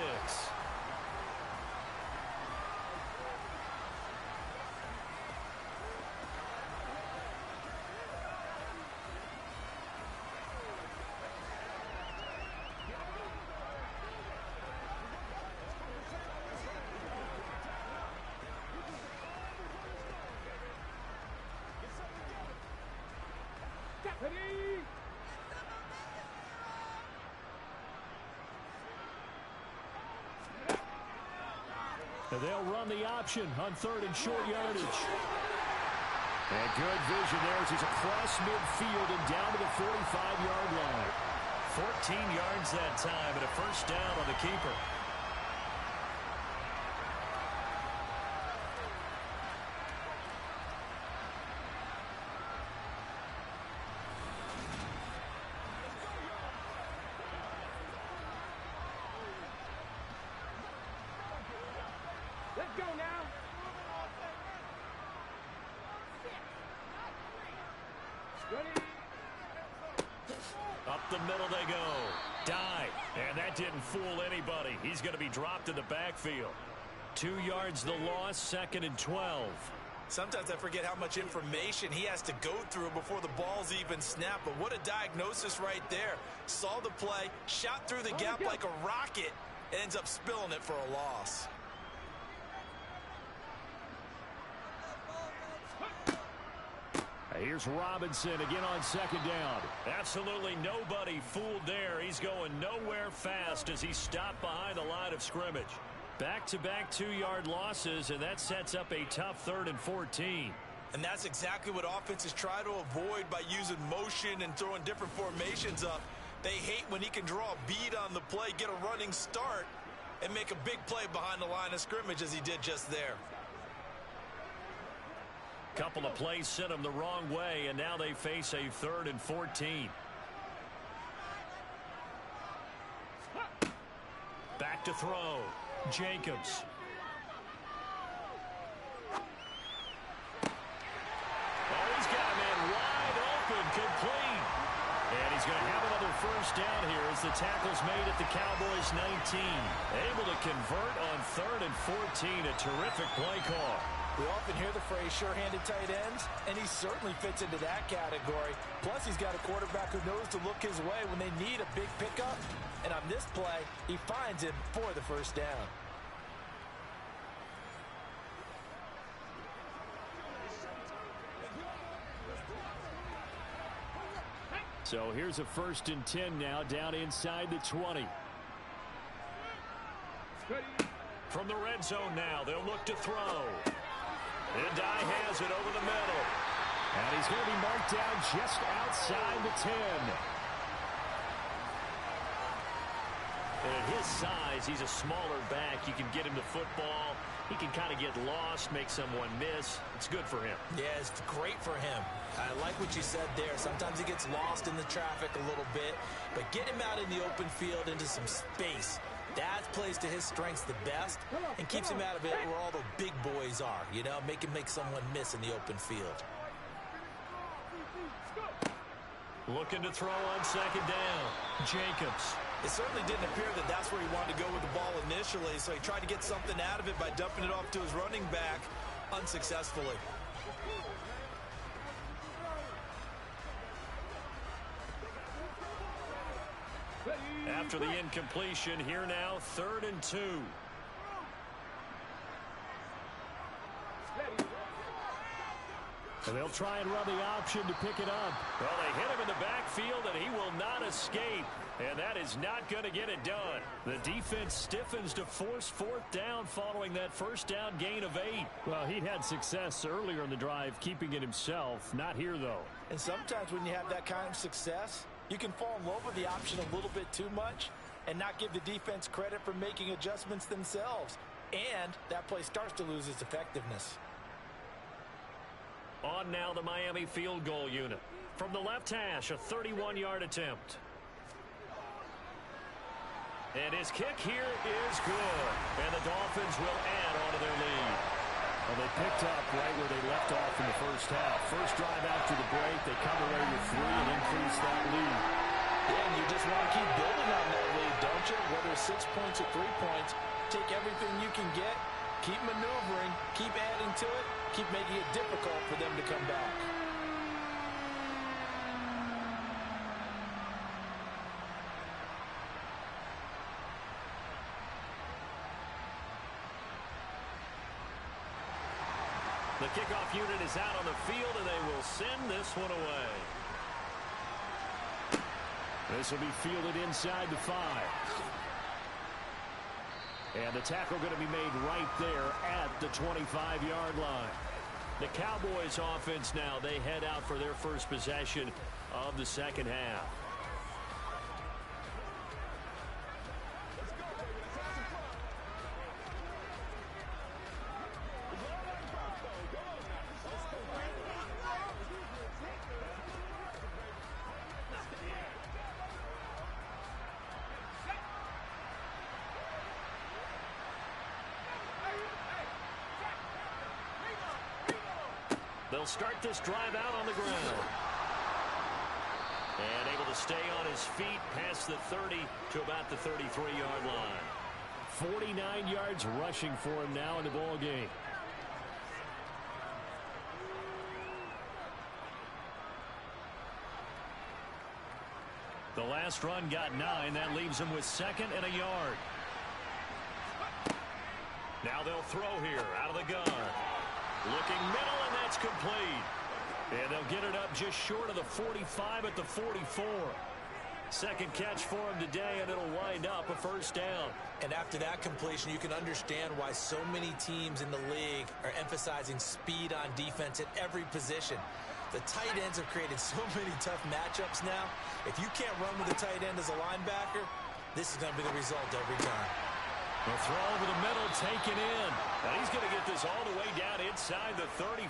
And they'll run the option on 3rd and short yardage. And good vision there as he's across midfield and down to the 45-yard line. 14 yards that time and a first down on the keeper. Let's go now. Ready? Up the middle they go. Dive. And that didn't fool anybody. He's going to be dropped in the backfield. 2 yards the loss, 2nd and 12. Sometimes I forget how much information he has to go through before the ball's even snapped. But what a diagnosis right there. Saw the play, shot through the gap like a rocket, and ends up spilling it for a loss. Here's Robinson again on 2nd down. Absolutely nobody fooled there. He's going nowhere fast as he stopped behind the line of scrimmage. Back-to-back 2-yard losses, and that sets up a tough 3rd and 14. And that's exactly what offenses try to avoid by using motion and throwing different formations up. They hate when he can draw a bead on the play, get a running start, and make a big play behind the line of scrimmage as he did just there. Couple of plays sent them the wrong way, and now they face a 3rd and 14. Back to throw. Jacobs. Oh, he's got a man wide open, complete. And he's going to have another first down here as the tackle's made at the Cowboys 19. Able to convert on 3rd and 14. A terrific play call. We often hear the phrase sure-handed tight ends, and he certainly fits into that category. Plus, he's got a quarterback who knows to look his way when they need a big pickup. And on this play, he finds him for the first down. So here's a 1st and 10 now, down inside the 20. From the red zone now, they'll look to throw. And Dye has it over the middle. And he's going to be marked down just outside the 10. And at his size, he's a smaller back. You can get him the football. He can kind of get lost, make someone miss. It's good for him. Yeah, it's great for him. I like what you said there. Sometimes he gets lost in the traffic a little bit, but get him out in the open field into some space. That plays to his strengths the best and keeps him out of it where all the big boys are, you know, make someone miss in the open field. Looking to throw on 2nd down. Jacobs. It certainly didn't appear that that's where he wanted to go with the ball initially, so he tried to get something out of it by dumping it off to his running back unsuccessfully. After the incompletion, here now, 3rd and 2. And they'll try and run the option to pick it up. Well, they hit him in the backfield, and he will not escape. And that is not going to get it done. The defense stiffens to force 4th down following that 1st down gain of 8. Well, he'd had success earlier in the drive keeping it himself. Not here, though. And sometimes when you have that kind of success, you can fall in love with the option a little bit too much and not give the defense credit for making adjustments themselves. And that play starts to lose its effectiveness. On now the Miami field goal unit. From the left hash, a 31-yard attempt. And his kick here is good. And the Dolphins will add on to their lead. Well, they picked up right where they left off in the first half. First drive after the break, they come away with 3 and increase that lead. Yeah, and you just want to keep building on that lead, don't you? Whether it's 6 points or 3 points, take everything you can get, keep maneuvering, keep adding to it, keep making it difficult for them to come back. The kickoff unit is out on the field, and they will send this one away. This will be fielded inside the 5. And the tackle going to be made right there at the 25-yard line. The Cowboys offense now, they head out for their first possession of the second half. They'll start this drive out on the ground. And able to stay on his feet past the 30 to about the 33-yard line. 49 yards rushing for him now in the ball game. The last run got 9. That leaves him with 2nd and a yard. Now they'll throw here out of the gun. Looking middle, and that's complete. And they'll get it up just short of the 45 at the 44. Second catch for him today, and it'll wind up a first down. And after that completion, you can understand why so many teams in the league are emphasizing speed on defense at every position. The tight ends have created so many tough matchups now. If you can't run with a tight end as a linebacker, this is going to be the result every time. The throw over the middle taken in. And he's going to get this all the way down inside the 35.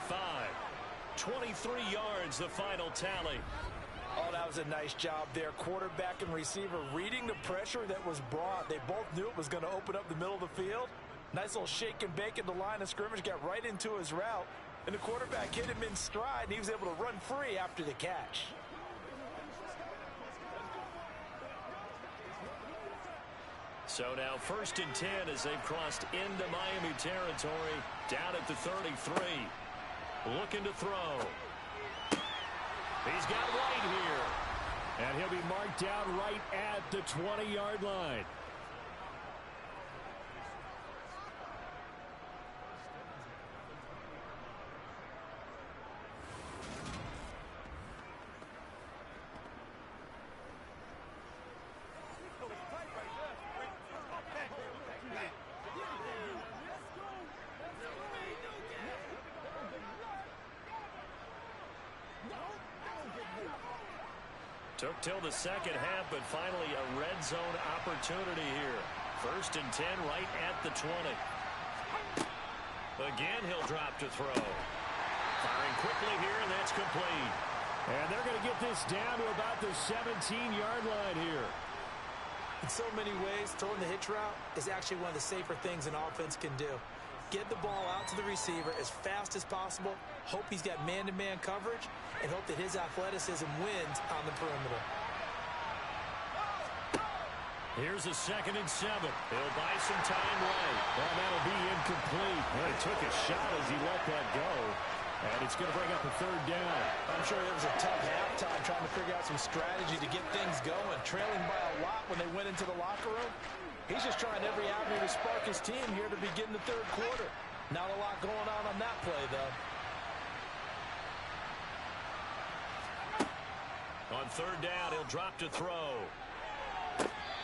23 yards, the final tally. Oh, that was a nice job there. Quarterback and receiver reading the pressure that was brought. They both knew it was going to open up the middle of the field. Nice little shake and bake at the line of scrimmage. Got right into his route. And the quarterback hit him in stride, and he was able to run free after the catch. So now 1st and 10 as they've crossed into Miami territory, down at the 33. Looking to throw. He's got White here. And he'll be marked down right at the 20-yard line. Took till the second half, but finally a red zone opportunity here. 1st and 10 right at the 20. Again, he'll drop to throw. Firing quickly here, and that's complete. And they're going to get this down to about the 17-yard line here. In so many ways, throwing the hitch route is actually one of the safer things an offense can do. Get the ball out to the receiver as fast as possible, hope he's got man-to-man coverage, and hope that his athleticism wins on the perimeter. Here's a 2nd and 7. He'll buy some time late. Well, that'll be incomplete. Well, he took a shot as he let that go. And it's going to bring up a 3rd down. I'm sure it was a tough halftime trying to figure out some strategy to get things going, trailing by a lot when they went into the locker room. He's just trying every avenue to spark his team here to begin the 3rd quarter. Not a lot going on that play, though. On 3rd down, he'll drop to throw.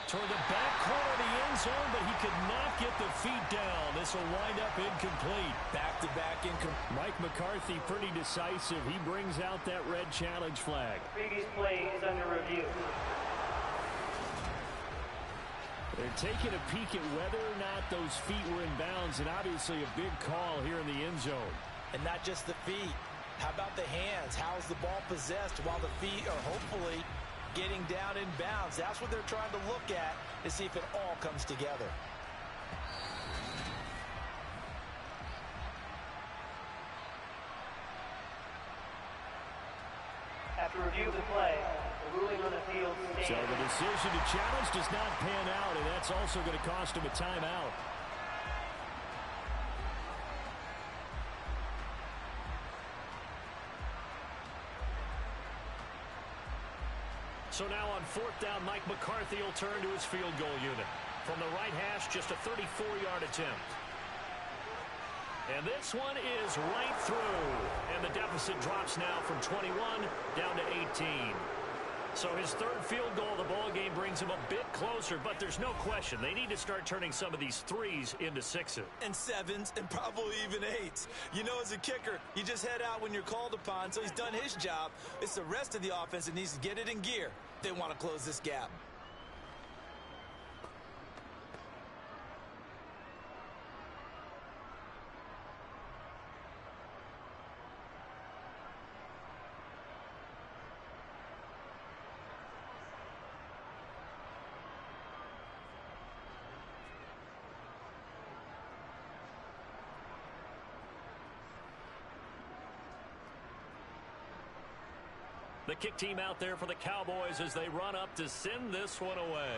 Toward the back corner of the end zone, but he could not get the feet down. This will wind up incomplete. Back-to-back incomplete. Mike McCarthy pretty decisive. He brings out that red challenge flag. Previous play is under review. They're taking a peek at whether or not those feet were in bounds, and obviously a big call here in the end zone. And not just the feet. How about the hands? How's the ball possessed while the feet are hopefully getting down in bounds? That's what they're trying to look at to see if it all comes together. After review of the play, the ruling on the field stands. So the decision to challenge does not pan out, and that's also going to cost him a timeout. So now on 4th down, Mike McCarthy will turn to his field goal unit. From the right hash, just a 34-yard attempt. And this one is right through. And the deficit drops now from 21 down to 18. So his 3rd field goal of the ball game brings him a bit closer, but there's no question they need to start turning some of these 3s into 6s. And 7s, and probably even 8s. You know, as a kicker, you just head out when you're called upon, so he's done his job. It's the rest of the offense that needs to get it in gear. They want to close this gap. The kick team out there for the Cowboys as they run up to send this one away.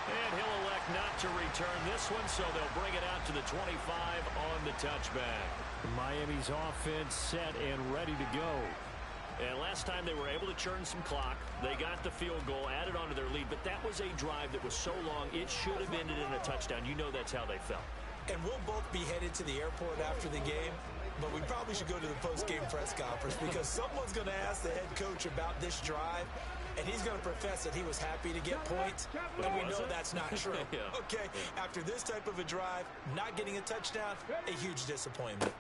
And he'll elect not to return this one, so they'll bring it out to the 25 on the touchback. Miami's offense set and ready to go. And last time they were able to churn some clock. They got the field goal, added onto their lead, but that was a drive that was so long, it should have ended in a touchdown. You know that's how they felt. And we'll both be headed to the airport after the game. But we probably should go to the post-game press conference because someone's going to ask the head coach about this drive, and he's going to profess that he was happy to get points, and we know that's not true. Yeah. Okay, after this type of a drive, not getting a touchdown, a huge disappointment.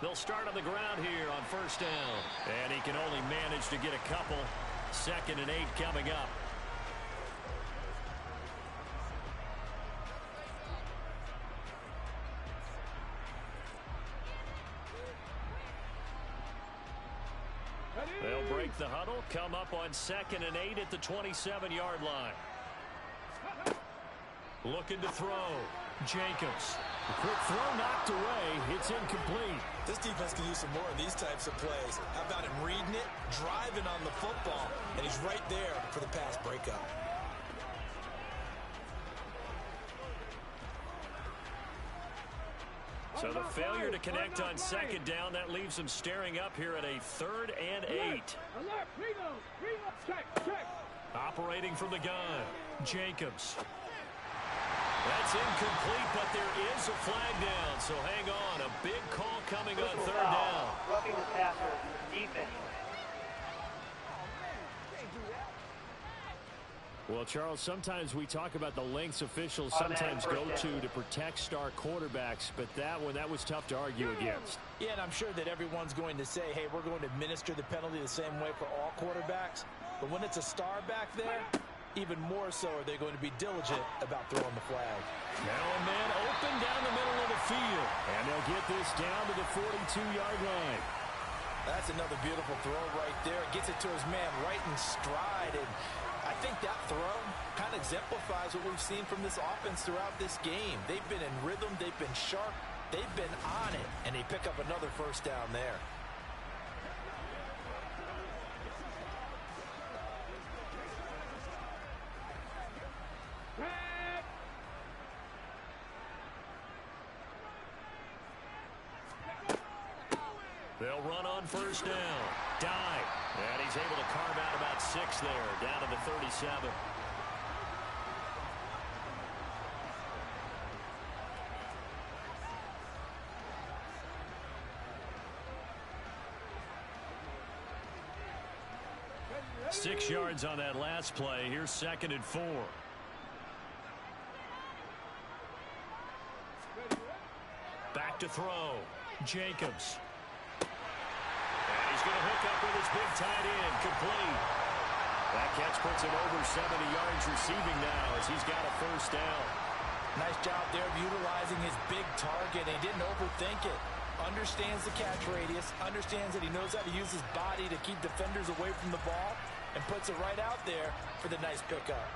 They'll start on the ground here on 1st down. And he can only manage to get a couple. 2nd and 8 coming up. They'll break the huddle, come up on 2nd and 8 at the 27-yard line. Looking to throw. Jacobs. A quick throw knocked away. It's incomplete. This defense can use some more of these types of plays. How about him reading it, driving on the football, and he's right there for the pass breakup. So the failure to connect on second down, that leaves them staring up here at a 3rd and 8. Check. Operating from the gun, Jacobs. That's incomplete, but there is a flag down, so hang on. A big call coming on 3rd down. Roughing the passer, defense. Well, Charles, sometimes we talk about the lengths officials sometimes go to protect star quarterbacks, but that was tough to argue against. Yeah, and I'm sure that everyone's going to say, hey, we're going to administer the penalty the same way for all quarterbacks. But when it's a star back there, even more so are they going to be diligent about throwing the flag. Now a man open down the middle of the field. And they'll get this down to the 42-yard line. That's another beautiful throw right there. Gets it to his man right in stride. And I think that throw kind of exemplifies what we've seen from this offense throughout this game. They've been in rhythm. They've been sharp. They've been on it. And they pick up another first down there. They'll run on first down. Dive. And he's able to carve out about 6 there, down to the 37. Six yards on that last play. Here's 2nd and 4. Back to throw. Jacobs. He's going to hook up with his big tight end. Complete. That catch puts him over 70 yards receiving now as he's got a first down. Nice job there of utilizing his big target. He didn't overthink it. Understands the catch radius. Understands that he knows how to use his body to keep defenders away from the ball. And puts it right out there for the nice pickup.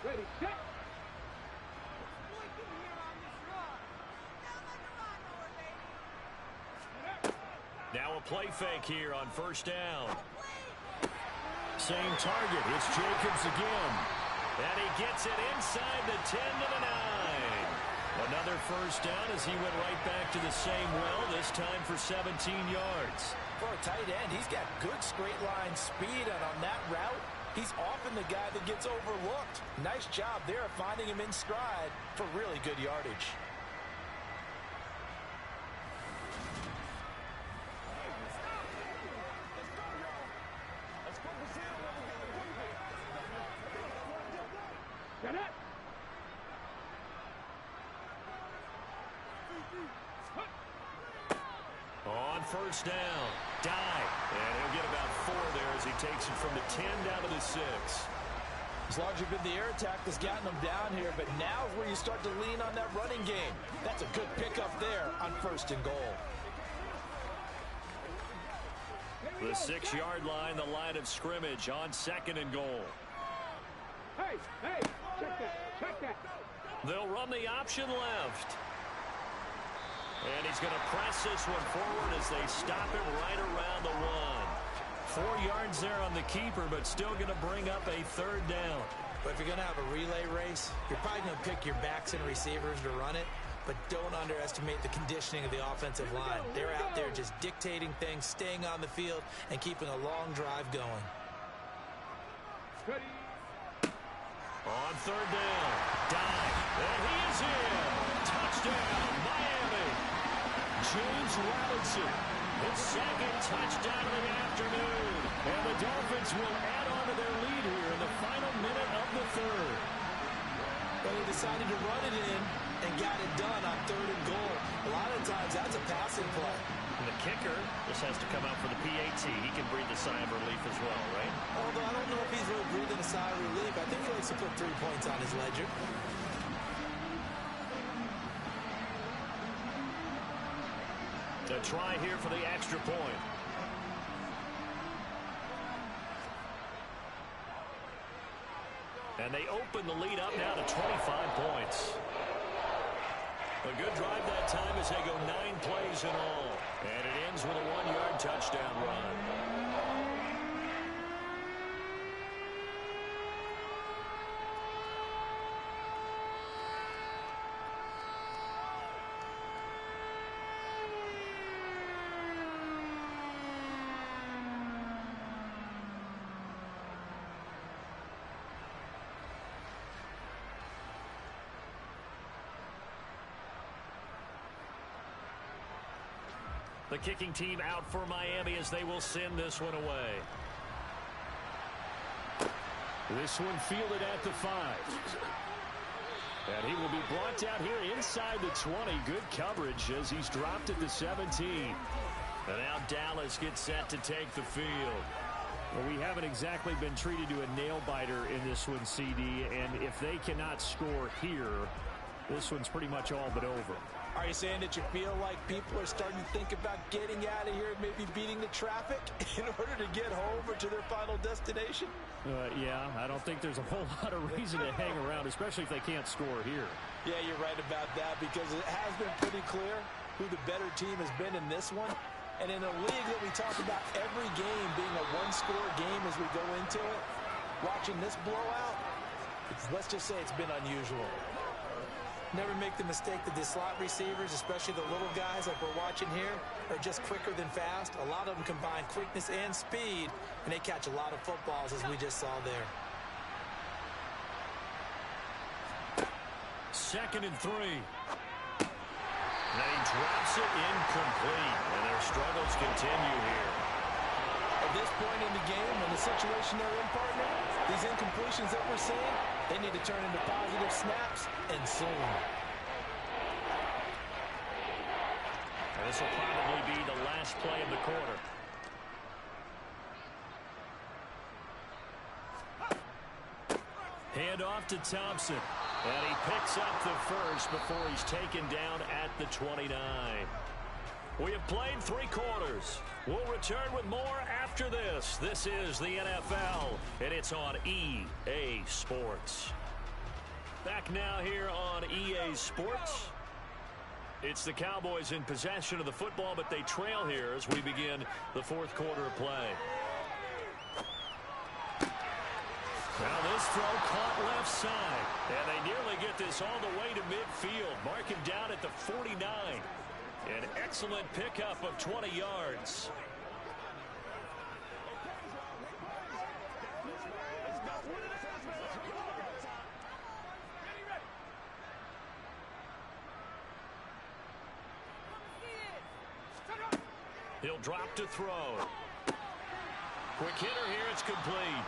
Ready, set. Now a play fake here on first down. Same target. It's Jacobs again. And he gets it inside the 10 to the 9. Another first down as he went right back to the same well, this time for 17 yards. For a tight end, he's got good straight line speed, and on that route, he's often the guy that gets overlooked. Nice job there of finding him in stride for really good yardage. Get it. On first down, dive. And he'll get about 4 there as he takes it from the 10 down to the 6. It's largely been the air attack that's gotten him down here, but now is where you start to lean on that running game. That's a good pickup there on 1st and goal. The 6-yard line, the line of scrimmage on 2nd and goal. Hey, check that. They'll run the option left. And he's going to press this one forward as they stop him right around the 1. 4 yards there on the keeper, but still going to bring up a 3rd down. But if you're going to have a relay race, you're probably going to pick your backs and receivers to run it, but don't underestimate the conditioning of the offensive line. They're out there just dictating things, staying on the field, and keeping a long drive going. Ready. On 3rd down, dive, and he is in. Touchdown, Miami. James Robinson, his 2nd touchdown of the afternoon. And the Dolphins will add on to their lead here in the final minute of the 3rd. But he decided to run it in and got it done on 3rd and goal. A lot of times that's a passing play. And the kicker just has to come out for the PAT. He can breathe a sigh of relief as well, right? Although I don't know if he's really breathing a sigh of relief. I think he likes to put 3 points on his ledger. To try here for the extra point. And they open the lead up now to 25 points. A good drive that time as they go 9 plays in all. And it ends with a 1-yard touchdown run. The kicking team out for Miami as they will send this one away. This one fielded at the 5. And he will be brought down here inside the 20. Good coverage as he's dropped at the 17. And now Dallas gets set to take the field. Well, we haven't exactly been treated to a nail-biter in this one, CD. And if they cannot score here, this one's pretty much all but over. Are you saying that you feel like people are starting to think about getting out of here and maybe beating the traffic in order to get home or to their final destination? Yeah, I don't think there's a whole lot of reason to hang around, especially if they can't score here. Yeah, you're right about that because it has been pretty clear who the better team has been in this one. And in a league that we talk about every game being a one-score game as we go into it, watching this blowout, let's just say it's been unusual. Never make the mistake that the slot receivers, especially the little guys like we're watching here, are just quicker than fast. A lot of them combine quickness and speed, and they catch a lot of footballs as we just saw there. 2nd and 3. Then he drops it incomplete, and their struggles continue here. At this point in the game, in the situation they're in, partner, these incompletions that we're seeing, they need to turn into positive snaps, and soon. And this will probably be the last play of the quarter. Hand off to Thompson. And he picks up the first before he's taken down at the 29. We have played 3 quarters. We'll return with more after this. This is the NFL, and it's on EA Sports. Back now here on EA Sports. It's the Cowboys in possession of the football, but they trail here as we begin the 4th quarter of play. Now this throw caught left side, and they nearly get this all the way to midfield. Mark him down at the 49. An excellent pickup of 20 yards. He'll drop to throw. Quick hitter here, it's complete.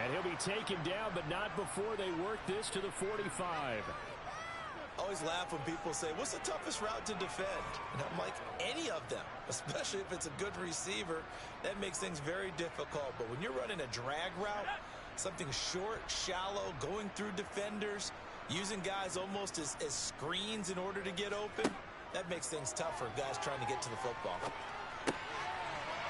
And he'll be taken down, but not before they work this to the 45. Always laugh when people say, what's the toughest route to defend? And I'm like, any of them, especially if it's a good receiver. That makes things very difficult. But when you're running a drag route, something short, shallow, going through defenders, using guys almost as screens in order to get open, that makes things tough for guys trying to get to the football.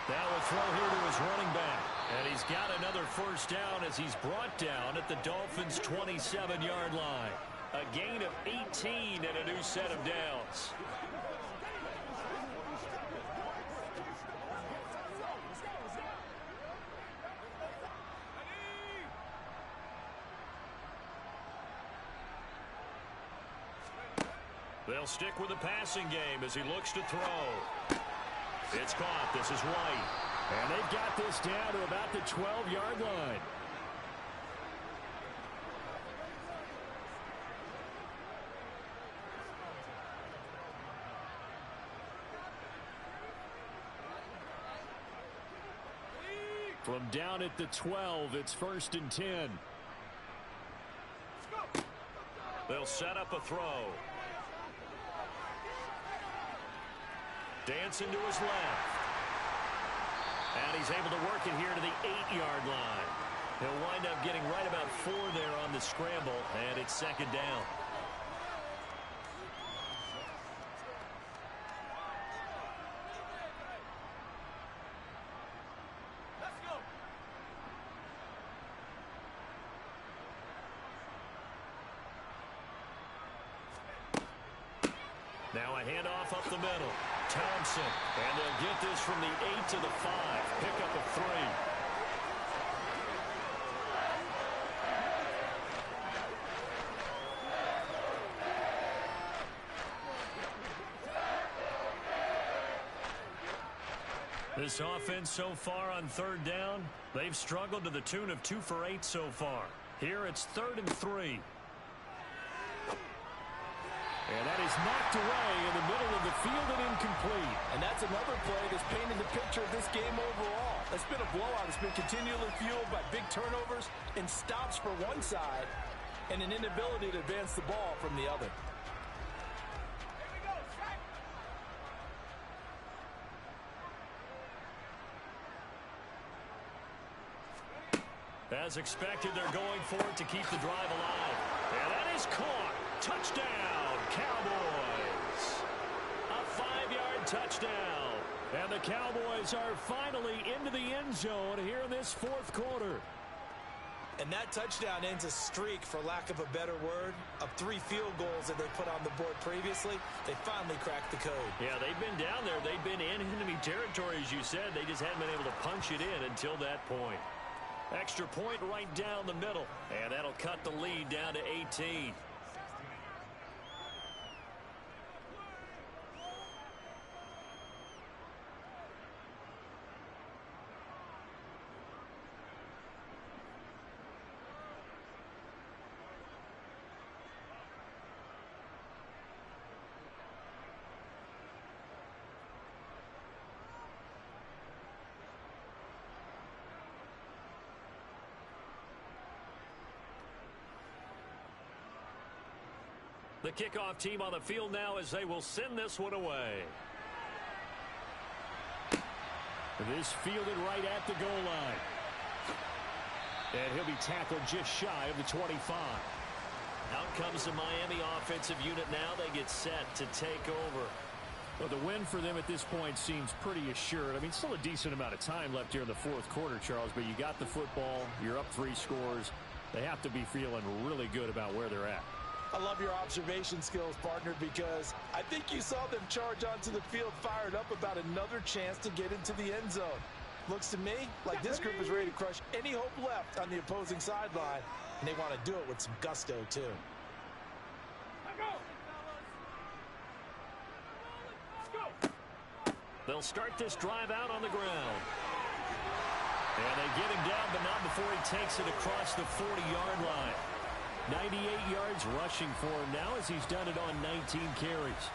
Now a throw here to his running back. And he's got another first down as he's brought down at the Dolphins' 27-yard line. A gain of 18 and a new set of downs. They'll stick with the passing game as he looks to throw. It's caught. This is White. And they've got this down to about the 12-yard line. From down at the 12, it's 1st and 10. They'll set up a throw. Dancing to his left. And he's able to work it here to the 8-yard line. He'll wind up getting right about 4 there on the scramble, and it's 2nd down. Now a handoff up the middle. Thompson. And they'll get this from the 8 to the 5. Pickup of 3. This offense so far on 3rd down, they've struggled to the tune of 2 for 8 so far. Here it's 3rd and 3. And that is knocked away in the middle of the field and incomplete. And that's another play that's painted the picture of this game overall. It's been a blowout. It's been continually fueled by big turnovers and stops for one side and an inability to advance the ball from the other. As expected, they're going for it to keep the drive alive. And that is caught. Touchdown, Cowboys. A 5-yard touchdown. And the Cowboys are finally into the end zone here in this 4th quarter. And that touchdown ends a streak, for lack of a better word, of 3 field goals that they put on the board previously. They finally cracked the code. Yeah, they've been down there. They've been in enemy territory, as you said. They just hadn't been able to punch it in until that point. Extra point right down the middle. And that'll cut the lead down to 18. The kickoff team on the field now as they will send this one away. This fielded right at the goal line. And he'll be tackled just shy of the 25. Out comes the Miami offensive unit now. They get set to take over. Well, the win for them at this point seems pretty assured. I mean, still a decent amount of time left here in the 4th quarter, Charles, but you got the football. You're up 3 scores. They have to be feeling really good about where they're at. I love your observation skills, partner, because I think you saw them charge onto the field fired up about another chance to get into the end zone. Looks to me like this group is ready to crush any hope left on the opposing sideline, and they want to do it with some gusto, too. They'll start this drive out on the ground. And they get him down, but not before he takes it across the 40-yard line. 98 yards rushing for him now as he's done it on 19 carries.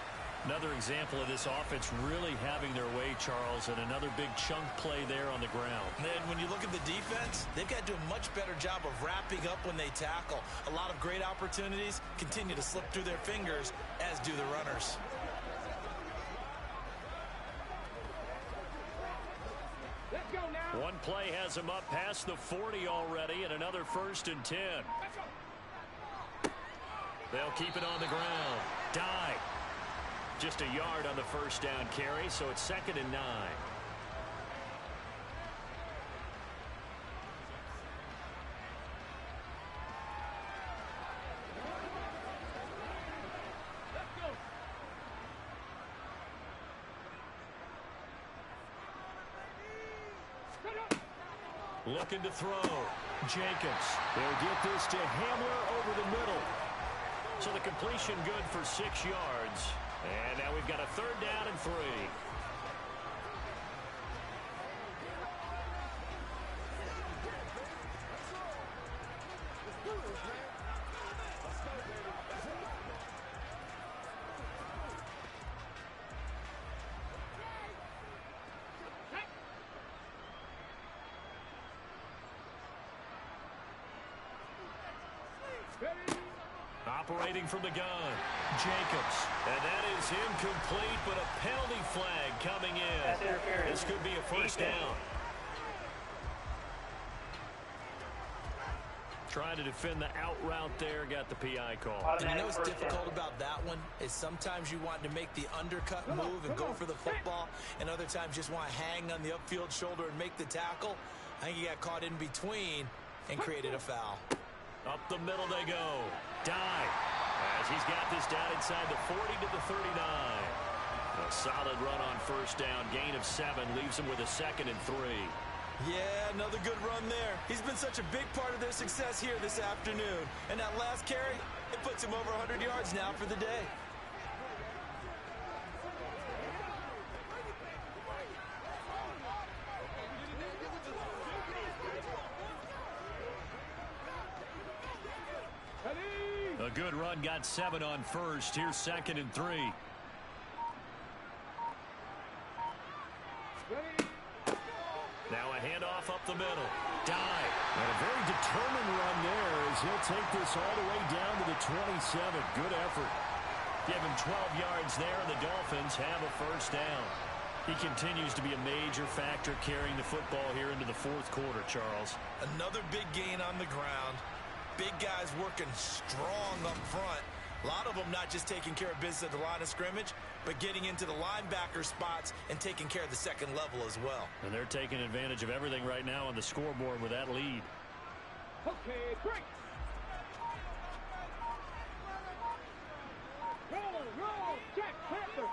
Another example of this offense really having their way, Charles, and another big chunk play there on the ground. And then when you look at the defense, they've got to do a much better job of wrapping up when they tackle. A lot of great opportunities continue to slip through their fingers, as do the runners. Let's go now. One play has him up past the 40 already, and another 1st and 10. They'll keep it on the ground. Dive. Just a yard on the 1st down carry, so it's 2nd and 9. Looking to throw. Jacobs. They'll get this to Hamler over the middle. So the completion good for 6 yards. And now we've got a 3rd down and 3. Operating from the gun, Jacobs. And that is incomplete, but a penalty flag coming in. This could be a 1st down. Trying to defend the out route there, got the PI call. And you know what's difficult about that one is sometimes you want to make the undercut move and go for the football, and other times just want to hang on the upfield shoulder and make the tackle. I think he got caught in between and created a foul. Up the middle they go. Dive. As he's got this down inside the 40 to the 39. A solid run on first down. Gain of 7 leaves him with a 2nd and 3. Yeah, another good run there. He's been such a big part of their success here this afternoon. And that last carry, it puts him over 100 yards now for the day. A good run, got 7 on first. Here's 2nd and 3. Now a handoff up the middle. Dive. And a very determined run there as he'll take this all the way down to the 27. Good effort. Give him 12 yards there, and the Dolphins have a first down. He continues to be a major factor carrying the football here into the 4th quarter, Charles. Another big gain on the ground. Big guys working strong up front. A lot of them not just taking care of business at the line of scrimmage, but getting into the linebacker spots and taking care of the second level as well. And they're taking advantage of everything right now on the scoreboard with that lead. Okay, break. Roll, Jack Panther.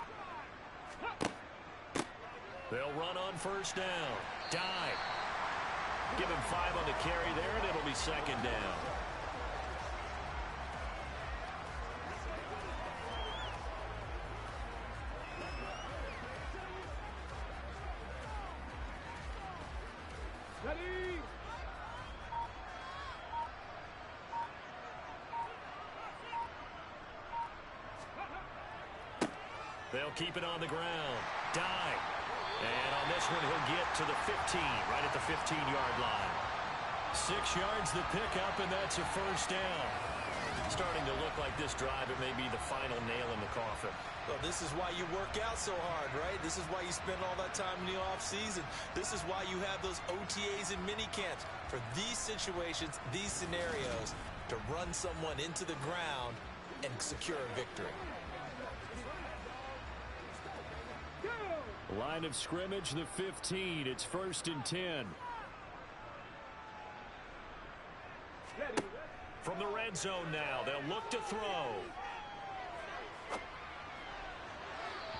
They'll run on first down. Dive. Give him 5 on the carry there, and it'll be 2nd down. Ready. They'll keep it on the ground. Dive. And on this one, he'll get to the 15, right at the 15-yard line. 6 yards the pickup, and that's a first down. Starting to look like this drive, it may be the final nail in the coffin. Well, this is why you work out so hard, right? This is why you spend all that time in the offseason. This is why you have those OTAs and mini camps. For these situations, these scenarios, to run someone into the ground and secure a victory. Line of scrimmage, the 15. It's 1st and 10. From the red zone now, they'll look to throw.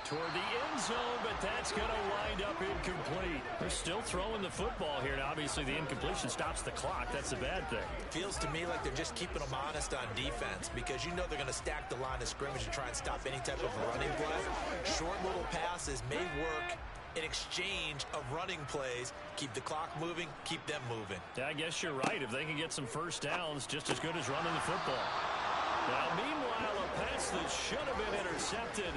Toward the end zone, but that's going to wind up incomplete. They're still throwing the football here, and obviously the incompletion stops the clock. That's the bad thing. Feels to me like they're just keeping them honest on defense because you know they're going to stack the line of scrimmage and try and stop any type of running play. Short little passes may work in exchange of running plays. Keep the clock moving, keep them moving. Yeah, I guess you're right. If they can get some first downs, just as good as running the football. Now, meanwhile, a pass that should have been intercepted,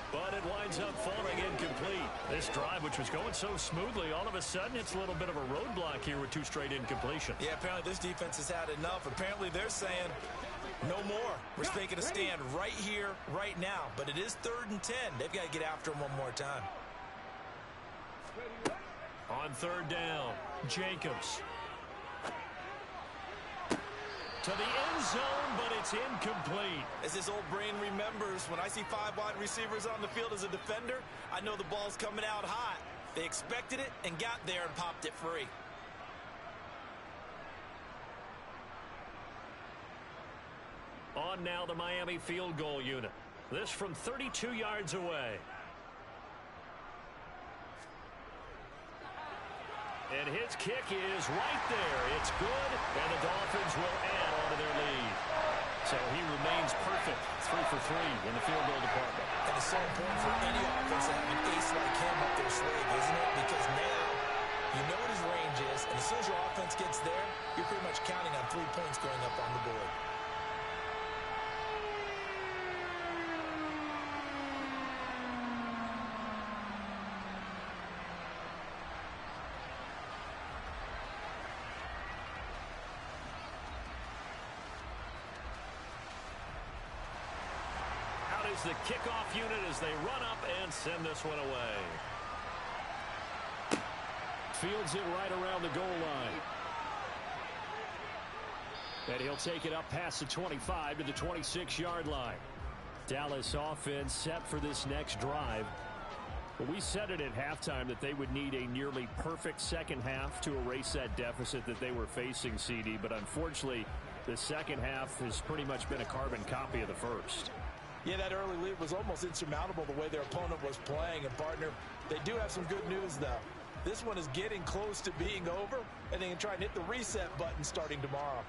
but it winds up falling incomplete. This drive, which was going so smoothly, all of a sudden it's a little bit of a roadblock here with 2 straight incompletions. Yeah, apparently this defense has had enough. Apparently they're saying, no more. We're making a stand right here, right now. But it is 3rd and 10. They've got to get after him one more time. On 3rd down, Jacobs. To the end zone, but it's incomplete. As his old brain remembers, when I see 5 wide receivers on the field as a defender, I know the ball's coming out hot. They expected it and got there and popped it free. On now the Miami field goal unit. This from 32 yards away. And his kick is right there. It's good, and the Dolphins will add on to their lead. So he remains perfect, 3 for 3 in the field goal department. And it's so important for any offense to have an ace like him up their sleeve, isn't it? Because now you know what his range is, and as soon as your offense gets there, you're pretty much counting on 3 points going up on the board. The kickoff unit as they run up and send this one away. Fields it right around the goal line. And he'll take it up past the 25 to the 26-yard line. Dallas offense set for this next drive. Well, we said it at halftime that they would need a nearly perfect second half to erase that deficit that they were facing, CD. But unfortunately, The second half has pretty much been a carbon copy of the first. Yeah, that early lead was almost insurmountable the way their opponent was playing. And, partner, they do have some good news, though. This one is getting close to being over, and they can try and hit the reset button starting tomorrow.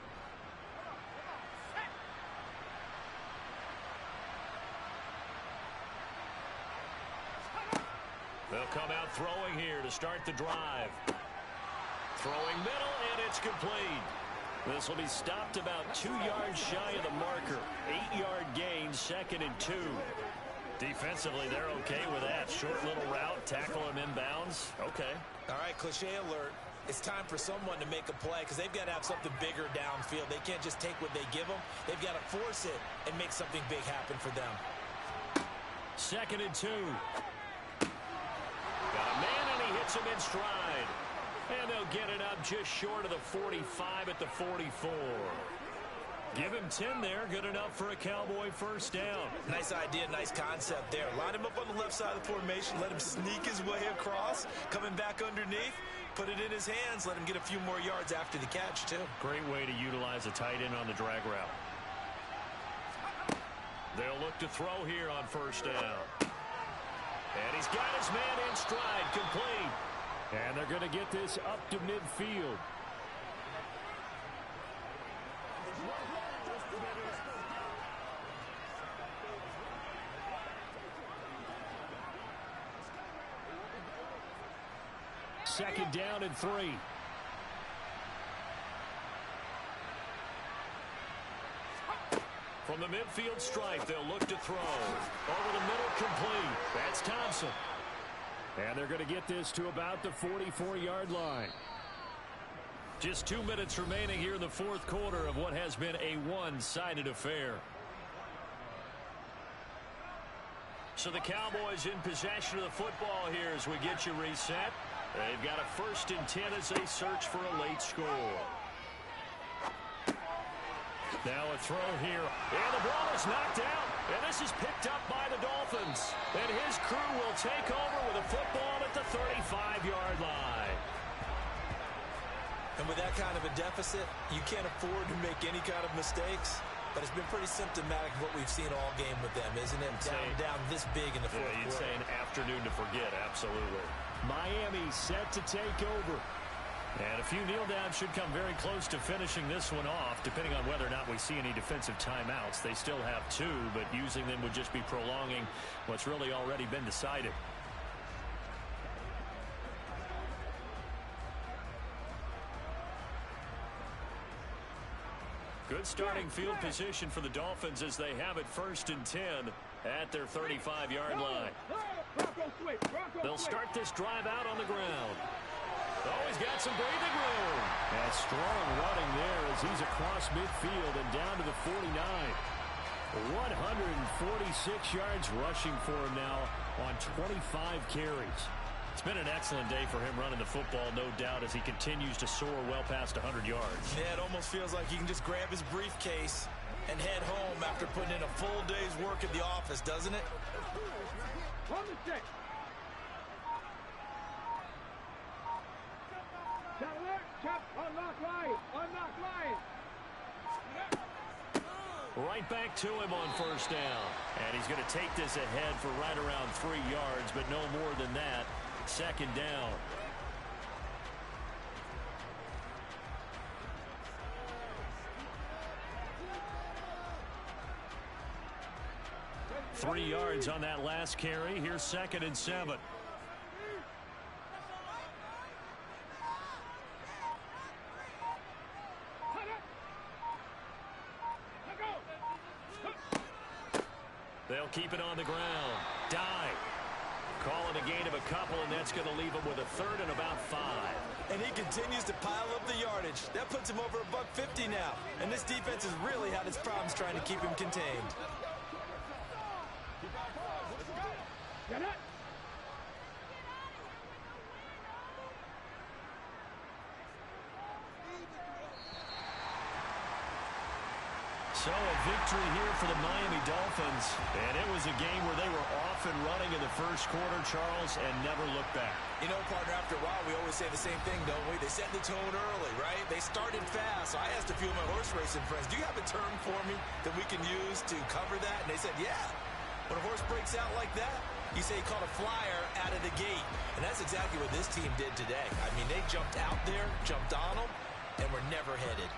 They'll come out throwing here to start the drive. Throwing middle, and it's complete. This will be stopped about 2 yards shy of the marker. 8-yard gain, 2nd and 2. Defensively, they're okay with that. Short little route, tackle him inbounds. Okay. All right, cliche alert. It's time for someone to make a play because they've got to have something bigger downfield. They can't just take what they give them. They've got to force it and make something big happen for them. 2nd and 2. Got a man, and he hits him in stride. And they'll get it up just short of the 45 at the 44. Give him 10 there. Good enough for a Cowboy first down. Nice idea, nice concept there. Line him up on the left side of the formation. Let him sneak his way across. Coming back underneath. Put it in his hands. Let him get a few more yards after the catch, too. Great way to utilize a tight end on the drag route. They'll look to throw here on first down. And he's got his man in stride, complete. And they're going to get this up to midfield. Second down and 3. From the midfield stripe, they'll look to throw. Over the middle, complete. That's Thompson. And they're going to get this to about the 44-yard line. Just 2 minutes remaining here in the fourth quarter of what has been a one-sided affair. So the Cowboys in possession of the football here as we get you reset. They've got a 1st and 10 as they search for a late score. Now a throw here. And the ball is knocked out. And this is picked up by the Dolphins. And his crew will take over with a football at the 35-yard line. And with that kind of a deficit, you can't afford to make any kind of mistakes. But it's been pretty symptomatic of what we've seen all game with them, isn't it? Down this big in the fourth quarter. You'd say an afternoon to forget, absolutely. Miami set to take over. And a few kneel downs should come very close to finishing this one off, depending on whether or not we see any defensive timeouts. They still have 2, but using them would just be prolonging what's really already been decided. Good starting field position for the Dolphins as they have it 1st and 10 at their 35-yard line. They'll start this drive out on the ground. Oh, he's got some breathing room. And strong running there as he's across midfield and down to the 49. 146 yards rushing for him now on 25 carries. It's been an excellent day for him running the football, no doubt, as he continues to soar well past 100 yards. Yeah, it almost feels like he can just grab his briefcase and head home after putting in a full day's work at the office, doesn't it? On the stick. Unlock line. Unlock line. Right back to him on first down. And he's going to take this ahead for right around 3 yards, but no more than that. 2nd down. Three yards on that last carry. Here's 2nd and 7. They'll keep it on the ground. Dive. Calling a gain of a couple, and that's going to leave him with a 3rd and about 5. And he continues to pile up the yardage. That puts him over $150 now. And this defense has really had its problems trying to keep him contained. Get it. So a victory here for the Miami Dolphins. And it was a game where they were off and running in the first quarter, Charles, and never looked back. You know, partner, after a while, we always say the same thing, don't we? They set the tone early, right? They started fast. So I asked a few of my horse racing friends, do you have a term for me that we can use to cover that? And they said, yeah. When a horse breaks out like that, you say he caught a flyer out of the gate. And that's exactly what this team did today. I mean, they jumped out there, jumped on them, and were never headed.